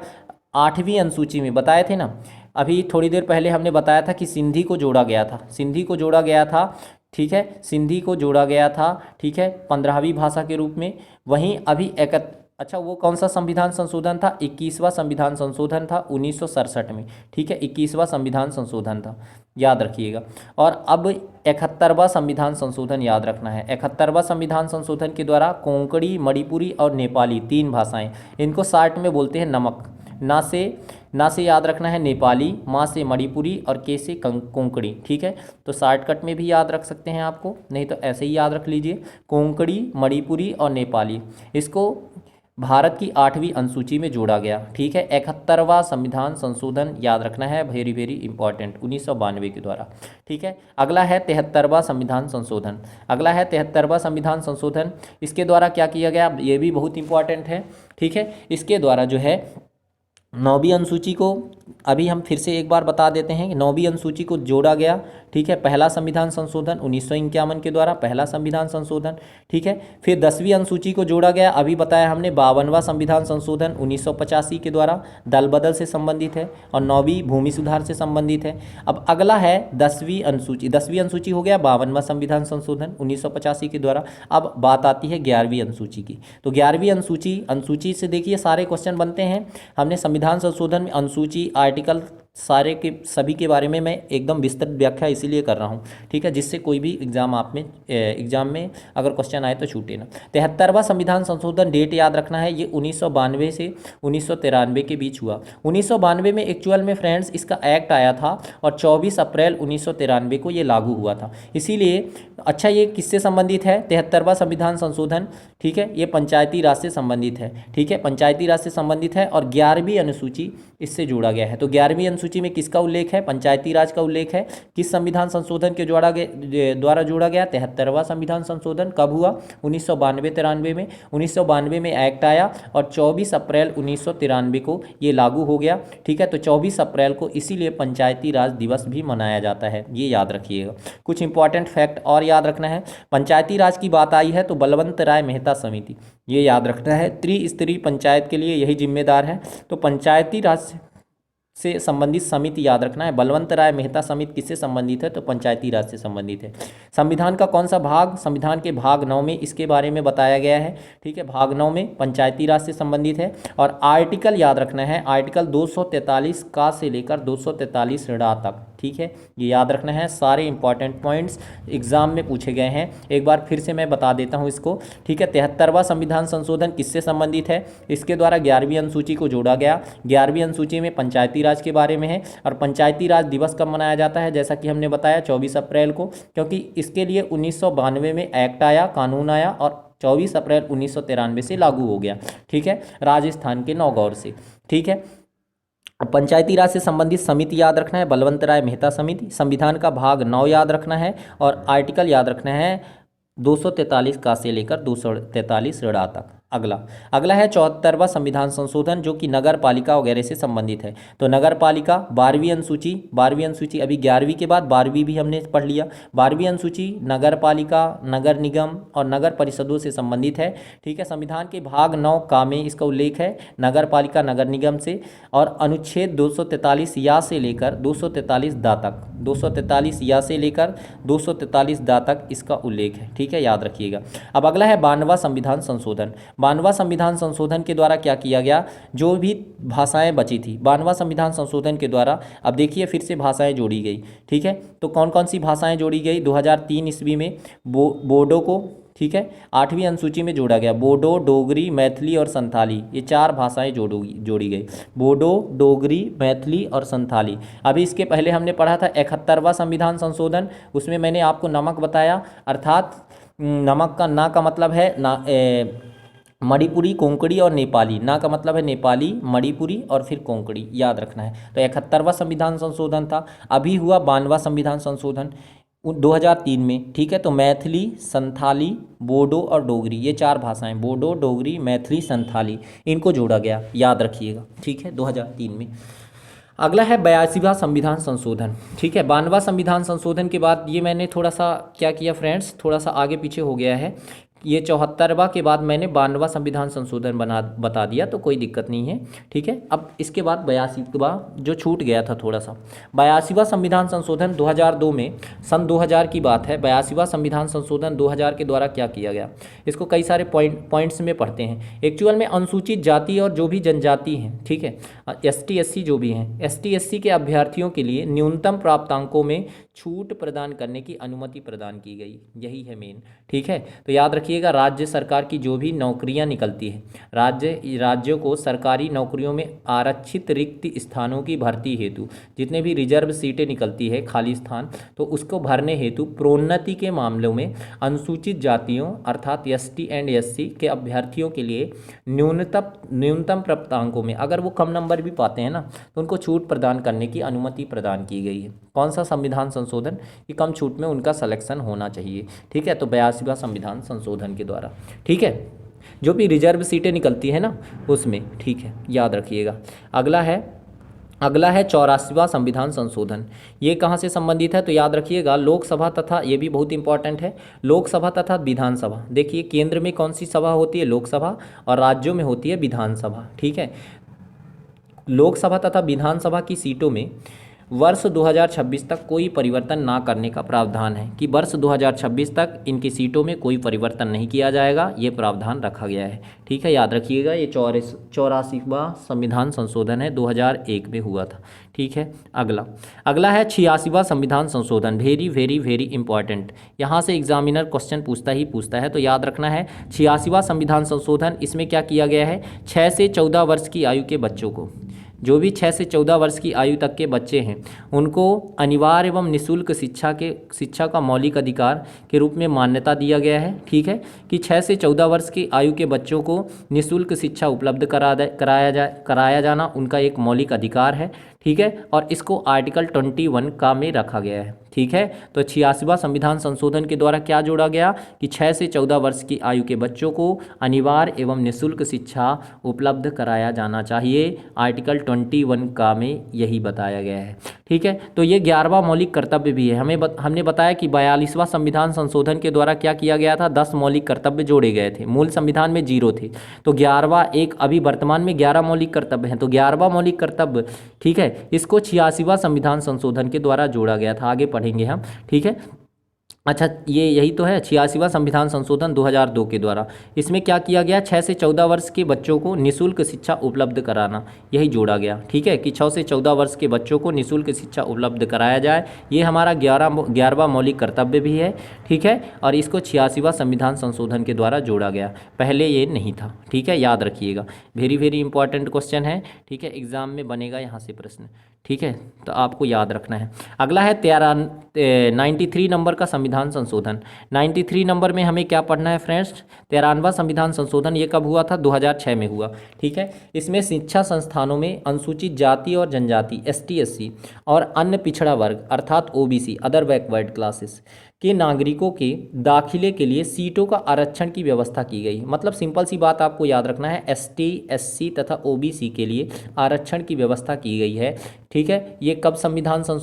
8वीं अनुसूची में बताए थे ना, अभी थोड़ी देर पहले हमने बताया था कि सिंधी को जोड़ा गया था, सिंधी को जोड़ा गया था। ठीक है, सिंधी को जोड़ा गया था। ठीक है, 15वीं भाषा के रूप में। वहीं अभी अच्छा, वो कौन सा संविधान संशोधन था? 21वां संविधान संशोधन था 1967 में। ठीक है, 21वां संविधान संशोधन था, याद रखिएगा। और अब 71वां संविधान संशोधन याद रखना है। 71वां संविधान संशोधन के द्वारा कोंकणी, मणिपुरी और नेपाली 3 भाषाएं, इनको शार्ट में बोलते हैं नमक। ना से याद रखना है नेपाली, माँ से मणिपुरी और के से कोंकणी। ठीक है, तो शॉर्टकट में भी याद रख सकते हैं आपको, नहीं तो ऐसे ही याद रख लीजिए, कोंकणी, मणिपुरी और नेपाली। इसको भारत की 8वीं अनुसूची में जोड़ा गया। ठीक है, 71वां संविधान संशोधन याद रखना है, वेरी वेरी इंपॉर्टेंट, 1992 के द्वारा। ठीक है, अगला है 73वां संविधान संशोधन। अगला है 73वां संविधान संशोधन। इसके द्वारा क्या किया गया? ये भी बहुत इंपॉर्टेंट है। ठीक है, इसके द्वारा जो है 9वीं अनुसूची को, अभी हम फिर से एक बार बता देते हैं कि 9वीं अनुसूची को जोड़ा गया। ठीक है, पहला संविधान संशोधन 1951 के द्वारा, पहला संविधान संशोधन। ठीक है, फिर 10वीं अनुसूची को जोड़ा गया, अभी बताया हमने 52वां संविधान संशोधन 1985 के द्वारा, दल बदल से संबंधित है, और 9वीं भूमि सुधार से संबंधित है। अब अगला है 10वीं अनुसूची। 10वीं अनुसूची हो गया 52वां संविधान संशोधन 1985 के द्वारा। अब बात आती है 11वीं अनुसूची की। तो 11वीं अनुसूची से देखिए सारे क्वेश्चन बनते हैं। हमने संविधान संशोधन में अनुसूची, आर्टिकल सारे के सभी के बारे में मैं एकदम विस्तृत व्याख्या इसीलिए कर रहा हूँ, ठीक है, जिससे कोई भी एग्जाम में अगर क्वेश्चन आए तो छूटे ना। 73वां संविधान संशोधन, डेट याद रखना है, ये 1992 से 1993 के बीच हुआ। 1992 में एक्चुअल में फ्रेंड्स इसका एक्ट आया था और 24 अप्रैल 1993 को ये लागू हुआ था। इसीलिए अच्छा, ये किससे संबंधित है 73वां संविधान संशोधन, ठीक है, ये पंचायती राज से संबंधित है, ठीक है, पंचायती राज से संबंधित है। और 11वीं अनुसूची इससे जोड़ा गया है। तो 11वीं अनुसूची में किसका उल्लेख है, पंचायती राज का उल्लेख है। किस संविधान संशोधन के द्वारा जोड़ा गया, 73वां संविधान संशोधन। कब हुआ, 1992-93 में। 1992 में एक्ट आया और 24 अप्रैल 1993 को ये लागू हो गया, ठीक है। तो 24 अप्रैल को इसीलिए पंचायती राज दिवस भी मनाया जाता है, ये याद रखिएगा। कुछ इंपॉर्टेंट फैक्ट और याद रखना है। पंचायती राज की बात आई है तो बलवंत राय मेहता समिति, ये याद रखना है। त्रिस्तरीय पंचायत के लिए यही जिम्मेदार है। तो पंचायती राज से संबंधित समिति याद रखना है। बलवंत राय मेहता समिति किससे संबंधित है, तो पंचायती राज से संबंधित है। संविधान का कौन सा भाग, संविधान के भाग 9 में इसके बारे में बताया गया है, ठीक है, भाग 9 में पंचायती राज से संबंधित है। और आर्टिकल याद रखना है, आर्टिकल 243 का से लेकर 243 ड़ा तक, ठीक है, ये याद रखना है। सारे इंपॉर्टेंट पॉइंट्स एग्जाम में पूछे गए हैं, एक बार फिर से मैं बता देता हूँ इसको, ठीक है। 73वां संविधान संशोधन किससे संबंधित है, इसके द्वारा 11वीं अनुसूची को जोड़ा गया। 11वीं अनुसूची में पंचायती राज के बारे में है। और पंचायती राज दिवस कब मनाया जाता है, जैसा कि हमने बताया 24 अप्रैल को, क्योंकि इसके लिए 1992 में एक्ट आया, कानून आया और 24 अप्रैल 1993 से लागू हो गया, ठीक है, राजस्थान के नौगौर से, ठीक है। पंचायती राज से संबंधित समिति याद रखना है, बलवंत राय मेहता समिति। संविधान का भाग 9 याद रखना है और आर्टिकल याद रखना है 243 का से लेकर 243 ड़ा तक। अगला है 74वां संविधान संशोधन, जो कि नगर पालिका वगैरह से संबंधित है। तो नगर पालिका 12वीं अनुसूची अभी 11वीं के बाद 12वीं भी हमने पढ़ लिया। 12वीं अनुसूची नगर पालिका, नगर निगम और नगर परिषदों से संबंधित है, ठीक है। संविधान के भाग 9 का में इसका उल्लेख है नगर पालिका नगर निगम से। और अनुच्छेद 243 या से लेकर 243 दा तक, 243 या से लेकर 243 दा तक इसका उल्लेख है, ठीक है, याद रखिएगा। अब अगला है 92वां संविधान संशोधन। 92वां संविधान संशोधन के द्वारा क्या किया गया, जो भी भाषाएं बची थी 92वां संविधान संशोधन के द्वारा, अब देखिए फिर से भाषाएं जोड़ी गई, ठीक है। तो कौन कौन सी भाषाएं जोड़ी गई, 2003 ईस्वी में बोडो को, ठीक है, 8वीं अनुसूची में जोड़ा गया। बोडो, डोगरी, मैथिली और संथाली, ये 4 भाषाएं जोड़ी गई। बोडो, डोगरी, मैथिली और संथाली। अभी इसके पहले हमने पढ़ा था 71वां संविधान संशोधन, उसमें मैंने आपको नमक बताया, अर्थात नमक का ना का मतलब है मणिपुरी, कोंकणी और नेपाली। ना का मतलब है नेपाली, मणिपुरी और फिर कोंकणी, याद रखना है। तो 71वां संविधान संशोधन था। अभी हुआ 92वां संविधान संशोधन 2003 में, ठीक है। तो मैथिली, संथाली, बोडो और डोगरी, ये 4 भाषाएं, बोडो, डोगरी, मैथिली, संथाली, इनको जोड़ा गया, याद रखिएगा, ठीक है, 2003 में। अगला है 82वां संविधान संशोधन, ठीक है। 92वां संविधान संशोधन के बाद ये मैंने थोड़ा सा क्या किया फ्रेंड्स, थोड़ा सा आगे पीछे हो गया है। ये 74वां के बाद मैंने 92वां संविधान संशोधन बता दिया, तो कोई दिक्कत नहीं है, ठीक है। अब इसके बाद 82वां जो छूट गया था थोड़ा सा, 82वां संविधान संशोधन 2002 में, सन 2000 की बात है। 82वां संविधान संशोधन 2000 के द्वारा क्या किया गया, इसको कई सारे पॉइंट्स में पढ़ते हैं। एक्चुअल में अनुसूचित जाति और जो भी जनजाति हैं, ठीक है, ST SC जो भी हैं, ST SC के अभ्यर्थियों के लिए न्यूनतम प्राप्तांकों में छूट प्रदान करने की अनुमति प्रदान की गई, यही है मेन, ठीक है। तो याद रखिएगा, राज्य सरकार की जो भी नौकरियां निकलती हैं, राज्यों को सरकारी नौकरियों में आरक्षित रिक्त स्थानों की भर्ती हेतु जितने भी रिजर्व सीटें निकलती है, खाली स्थान, तो उसको भरने हेतु प्रोन्नति के मामलों में अनुसूचित जातियों अर्थात ST and SC के अभ्यर्थियों के लिए न्यूनतम प्राप्तांकों में, अगर वो कम नंबर भी पाते हैं ना, तो उनको छूट प्रदान करने की अनुमति प्रदान की गई है। कौन सा संविधान संशोधन, कि कम छूट में उनका सिलेक्शन होना चाहिए, ठीक है। तो 82वां संविधान संशोधन के द्वारा, ठीक है, जो भी रिजर्व सीटें निकलती है ना उसमें, ठीक है, याद रखिएगा। अगला है 84वां संविधान संशोधन। ये कहाँ से संबंधित है, तो याद रखिएगा लोकसभा तथा, ये भी बहुत इंपॉर्टेंट है, लोकसभा तथा विधानसभा। देखिए केंद्र में कौन सी सभा होती है, लोकसभा, और राज्यों में होती है विधानसभा, ठीक है। लोकसभा तथा विधानसभा की सीटों में वर्ष 2026 तक कोई परिवर्तन ना करने का प्रावधान है, कि वर्ष 2026 तक इनकी सीटों में कोई परिवर्तन नहीं किया जाएगा, ये प्रावधान रखा गया है। ठीक है, याद रखिएगा, ये 84वां संविधान संशोधन है, 2001 में हुआ था। ठीक है, अगला है 86वां संविधान संशोधन। वेरी वेरी वेरी इंपॉर्टेंट, यहाँ से एग्जामिनर क्वेश्चन पूछता है, तो याद रखना है 86वां संविधान संशोधन। इसमें क्या किया गया है, 6 से 14 वर्ष की आयु के बच्चों को, जो भी 6 से 14 वर्ष की आयु तक के बच्चे हैं, उनको अनिवार्य एवं निःशुल्क शिक्षा का मौलिक अधिकार के रूप में मान्यता दिया गया है। ठीक है, कि 6 से 14 वर्ष की आयु के बच्चों को निःशुल्क शिक्षा उपलब्ध कराया जाना उनका एक मौलिक अधिकार है। ठीक है, और इसको आर्टिकल 21 का में रखा गया है। ठीक है, तो 86वां संविधान संशोधन के द्वारा क्या जोड़ा गया कि 6 से 14 वर्ष की आयु के बच्चों को अनिवार्य एवं निःशुल्क शिक्षा उपलब्ध कराया जाना चाहिए। आर्टिकल 21 का में यही बताया गया है। ठीक है, तो ये 11वां मौलिक कर्तव्य भी है। हमने बताया कि 42वां संविधान संशोधन के द्वारा क्या किया गया था, 10 मौलिक कर्तव्य जोड़े गए थे, मूल संविधान में 0 थे, तो 11वां एक अभी वर्तमान में 11 मौलिक कर्तव्य हैं, तो 11वां मौलिक कर्तव्य, ठीक है, इसको 86वां संविधान संशोधन के द्वारा जोड़ा गया था। आगे पढ़ेंगे हम। ठीक है, अच्छा, ये यही तो है 86वां संविधान संशोधन 2002 के द्वारा। इसमें क्या किया गया, 6 से 14 वर्ष के बच्चों को निःशुल्क शिक्षा उपलब्ध कराना, यही जोड़ा गया। ठीक है, कि 6 से 14 वर्ष के बच्चों को निःशुल्क शिक्षा उपलब्ध कराया जाए, ये हमारा 11वां मौलिक कर्तव्य भी है। ठीक है, और इसको 86वां संविधान संशोधन के द्वारा जोड़ा गया, पहले ये नहीं था। ठीक है, याद रखिएगा, वेरी वेरी इंपॉर्टेंट क्वेश्चन है। ठीक है, एग्जाम में बनेगा यहाँ से प्रश्न। ठीक है, तो आपको याद रखना है। अगला है 93 नंबर का संविधान संशोधन। 93 नंबर में हमें क्या पढ़ना है फ्रेंड्स, 93वां संविधान संशोधन। ये कब हुआ था, 2006 में हुआ। ठीक है, इसमें शिक्षा संस्थानों में अनुसूचित जाति और जनजाति ST SC और अन्य पिछड़ा वर्ग अर्थात OBC अदर बैकवर्ड क्लासेस के नागरिकों के दाखिले के लिए सीटों का आरक्षण की व्यवस्था की गई। मतलब सिंपल सी बात आपको याद रखना है, ST SC तथा OBC के लिए आरक्षण की व्यवस्था की गई है। ठीक है, ये कब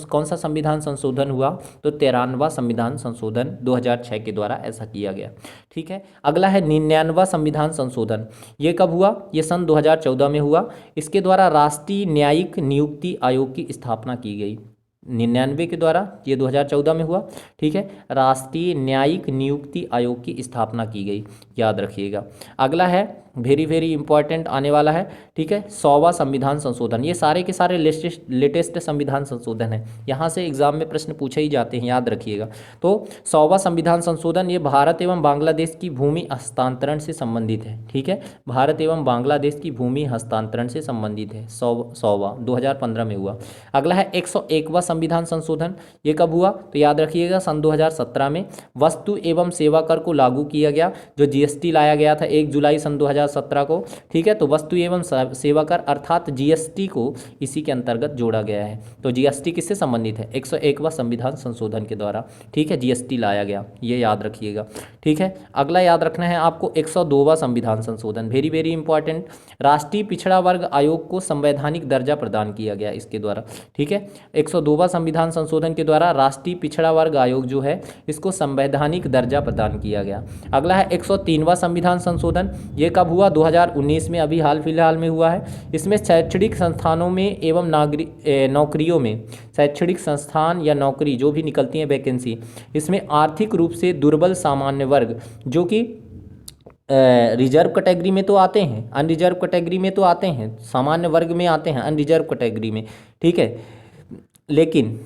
कौन सा संविधान संशोधन हुआ, तो 93वां संविधान संशोधन 2006 के द्वारा ऐसा किया गया। ठीक है, अगला है 99वां संविधान संशोधन। ये कब हुआ, ये सन 2014 में हुआ। इसके द्वारा राष्ट्रीय न्यायिक नियुक्ति आयोग की स्थापना की गई। 99 के द्वारा, ये 2014 में हुआ। ठीक है, राष्ट्रीय न्यायिक नियुक्ति आयोग की स्थापना की गई, याद रखिएगा। अगला है वेरी वेरी इंपॉर्टेंट आने वाला है। ठीक है, 100वां संविधान संशोधन। ये सारे के सारे लेटेस्ट संविधान संशोधन है, यहाँ से एग्जाम में प्रश्न पूछे ही जाते हैं, याद रखिएगा। तो 100वां संविधान संशोधन ये भारत एवं बांग्लादेश की भूमि हस्तांतरण से संबंधित है। ठीक है, भारत एवं बांग्लादेश की भूमि हस्तांतरण से संबंधित है। 100वां 2015 में हुआ। अगला है 101वां संविधान संशोधन। ये कब हुआ, तो याद रखिएगा सन 2017 में वस्तु एवं सेवा कर को लागू किया गया। जो GST लाया गया था 1 जुलाई सन 2017 को। ठीक है, तो वस्तु एवं सेवा कर अर्थात GST को इसी के अंतर्गत जोड़ा गया है। तो GST किससे संबंधित है, 101वां संविधान संशोधन के द्वारा। ठीक है, GST लाया गया, ये याद रखिएगा। ठीक है, अगला याद रखना है आपको 102वां संविधान संशोधन, वेरी वेरी इंपॉर्टेंट। राष्ट्रीय पिछड़ा वर्ग आयोग को संवैधानिक दर्जा प्रदान किया गया इसके द्वारा। ठीक है, 102वां संविधान संशोधन के द्वारा राष्ट्रीय पिछड़ा वर्ग आयोग जो है इसको संवैधानिक दर्जा प्रदान किया गया। अगला है 103वां संविधान संशोधन। ये कब हुआ, 2019 में, अभी हाल फिलहाल में हुआ है। इसमें शैक्षणिक संस्थानों में एवं नौकरियों में, शैक्षणिक संस्थान या नौकरी जो भी निकलती है वैकेंसी, इसमें आर्थिक रूप से दुर्बल सामान्य वर्ग जो कि रिजर्व कैटेगरी में तो आते हैं, अनरिजर्व कैटेगरी में तो आते हैं, सामान्य वर्ग में आते हैं, अनरिजर्व कैटेगरी में। ठीक है, लेकिन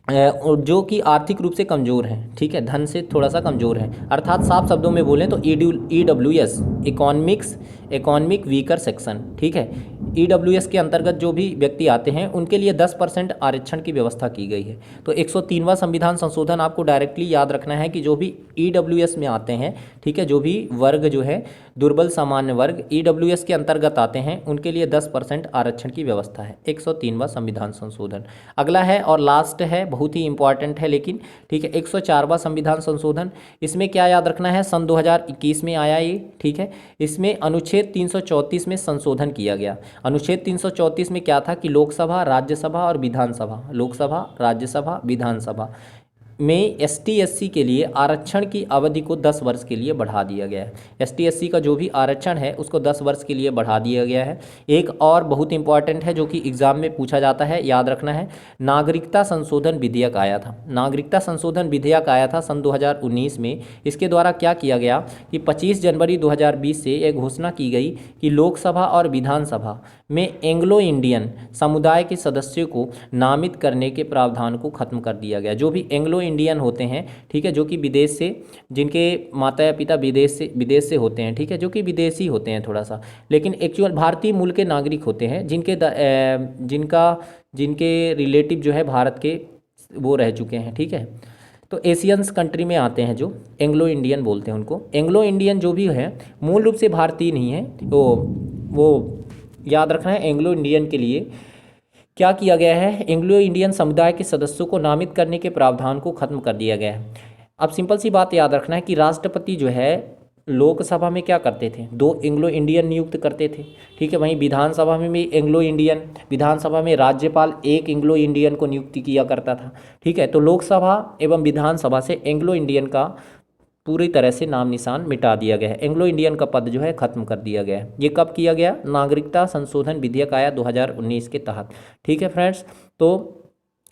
जो कि आर्थिक रूप से कमज़ोर हैं, ठीक है, धन से थोड़ा सा कमज़ोर हैं, अर्थात साफ शब्दों में बोलें तो EWS इकोनॉमिक वीकर सेक्शन। ठीक है, EWS के अंतर्गत जो भी व्यक्ति आते हैं उनके लिए 10% आरक्षण की व्यवस्था की गई है। तो 103वां संविधान संशोधन आपको डायरेक्टली याद रखना है कि जो भी EWS में आते हैं, ठीक है, जो भी वर्ग जो है दुर्बल सामान्य वर्ग EWS के अंतर्गत आते हैं उनके लिए 10% आरक्षण की व्यवस्था है। 103वां संविधान संशोधन। अगला है और लास्ट है, बहुत ही इंपॉर्टेंट है लेकिन, ठीक है, 104वां संविधान संशोधन। इसमें क्या याद रखना है, सन 2021 में आया ये। ठीक है, इसमें अनुच्छेद 334 में संशोधन किया गया। अनुच्छेद 334 में क्या था कि लोकसभा, राज्यसभा और विधानसभा, लोकसभा, राज्यसभा, विधानसभा, में ST/SC के लिए आरक्षण की अवधि को 10 वर्ष के लिए बढ़ा दिया गया है। ST/SC का जो भी आरक्षण है उसको 10 वर्ष के लिए बढ़ा दिया गया है। एक और बहुत इंपॉर्टेंट है जो कि एग्जाम में पूछा जाता है, याद रखना है, नागरिकता संशोधन विधेयक आया था। नागरिकता संशोधन विधेयक आया था सन 2019 में। इसके द्वारा क्या किया गया कि 25 जनवरी 2020 से यह घोषणा की गई कि लोकसभा और विधानसभा में एंग्लो इंडियन समुदाय के सदस्यों को नामित करने के प्रावधान को खत्म कर दिया गया। जो भी एंग्लो इंडियन होते हैं, ठीक है, जो कि विदेश से, जिनके माता या पिता विदेश से होते हैं, ठीक है, जो कि विदेशी होते हैं थोड़ा सा, लेकिन एक्चुअल भारतीय मूल के नागरिक होते हैं, जिनके रिलेटिव जो है भारत के वो रह चुके हैं, ठीक है, तो एशियंस कंट्री में आते हैं, जो एंग्लो इंडियन बोलते हैं उनको। एंग्लो इंडियन जो भी है मूल रूप से भारतीय नहीं है, तो वो याद रखना है। एंग्लो इंडियन के लिए क्या किया गया है, एंग्लो इंडियन समुदाय के सदस्यों को नामित करने के प्रावधान को खत्म कर दिया गया है। अब सिंपल सी बात याद रखना है कि राष्ट्रपति जो है लोकसभा में क्या करते थे, 2 एंग्लो इंडियन नियुक्त करते थे, ठीक है। वहीं विधानसभा में भी एंग्लो इंडियन, विधानसभा में राज्यपाल 1 एंग्लो इंडियन को नियुक्त किया करता था, ठीक है। तो लोकसभा एवं विधानसभा से एंग्लो इंडियन का पूरी तरह से नाम निशान मिटा दिया गया है। एंग्लो इंडियन का पद जो है खत्म कर दिया गया है। ये कब किया गया, नागरिकता संशोधन विधेयक आया 2019 के तहत, ठीक है फ्रेंड्स। तो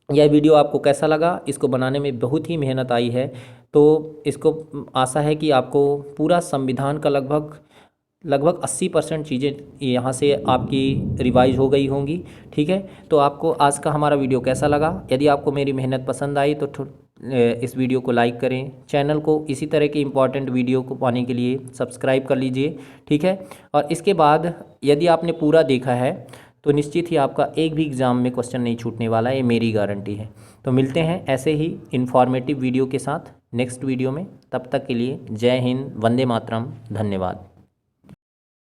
यह वीडियो आपको कैसा लगा, इसको बनाने में बहुत ही मेहनत आई है, तो इसको आशा है कि आपको पूरा संविधान का लगभग 80% चीज़ें यहाँ से आपकी रिवाइज हो गई होंगी, ठीक है। तो आपको आज का हमारा वीडियो कैसा लगा, यदि आपको मेरी मेहनत पसंद आई तो इस वीडियो को लाइक करें, चैनल को इसी तरह के इंपॉर्टेंट वीडियो को पाने के लिए सब्सक्राइब कर लीजिए, ठीक है। और इसके बाद यदि आपने पूरा देखा है तो निश्चित ही आपका एक भी एग्ज़ाम में क्वेश्चन नहीं छूटने वाला है, ये मेरी गारंटी है। तो मिलते हैं ऐसे ही इन्फॉर्मेटिव वीडियो के साथ नेक्स्ट वीडियो में। तब तक के लिए जय हिंद, वंदे मातरम, धन्यवाद।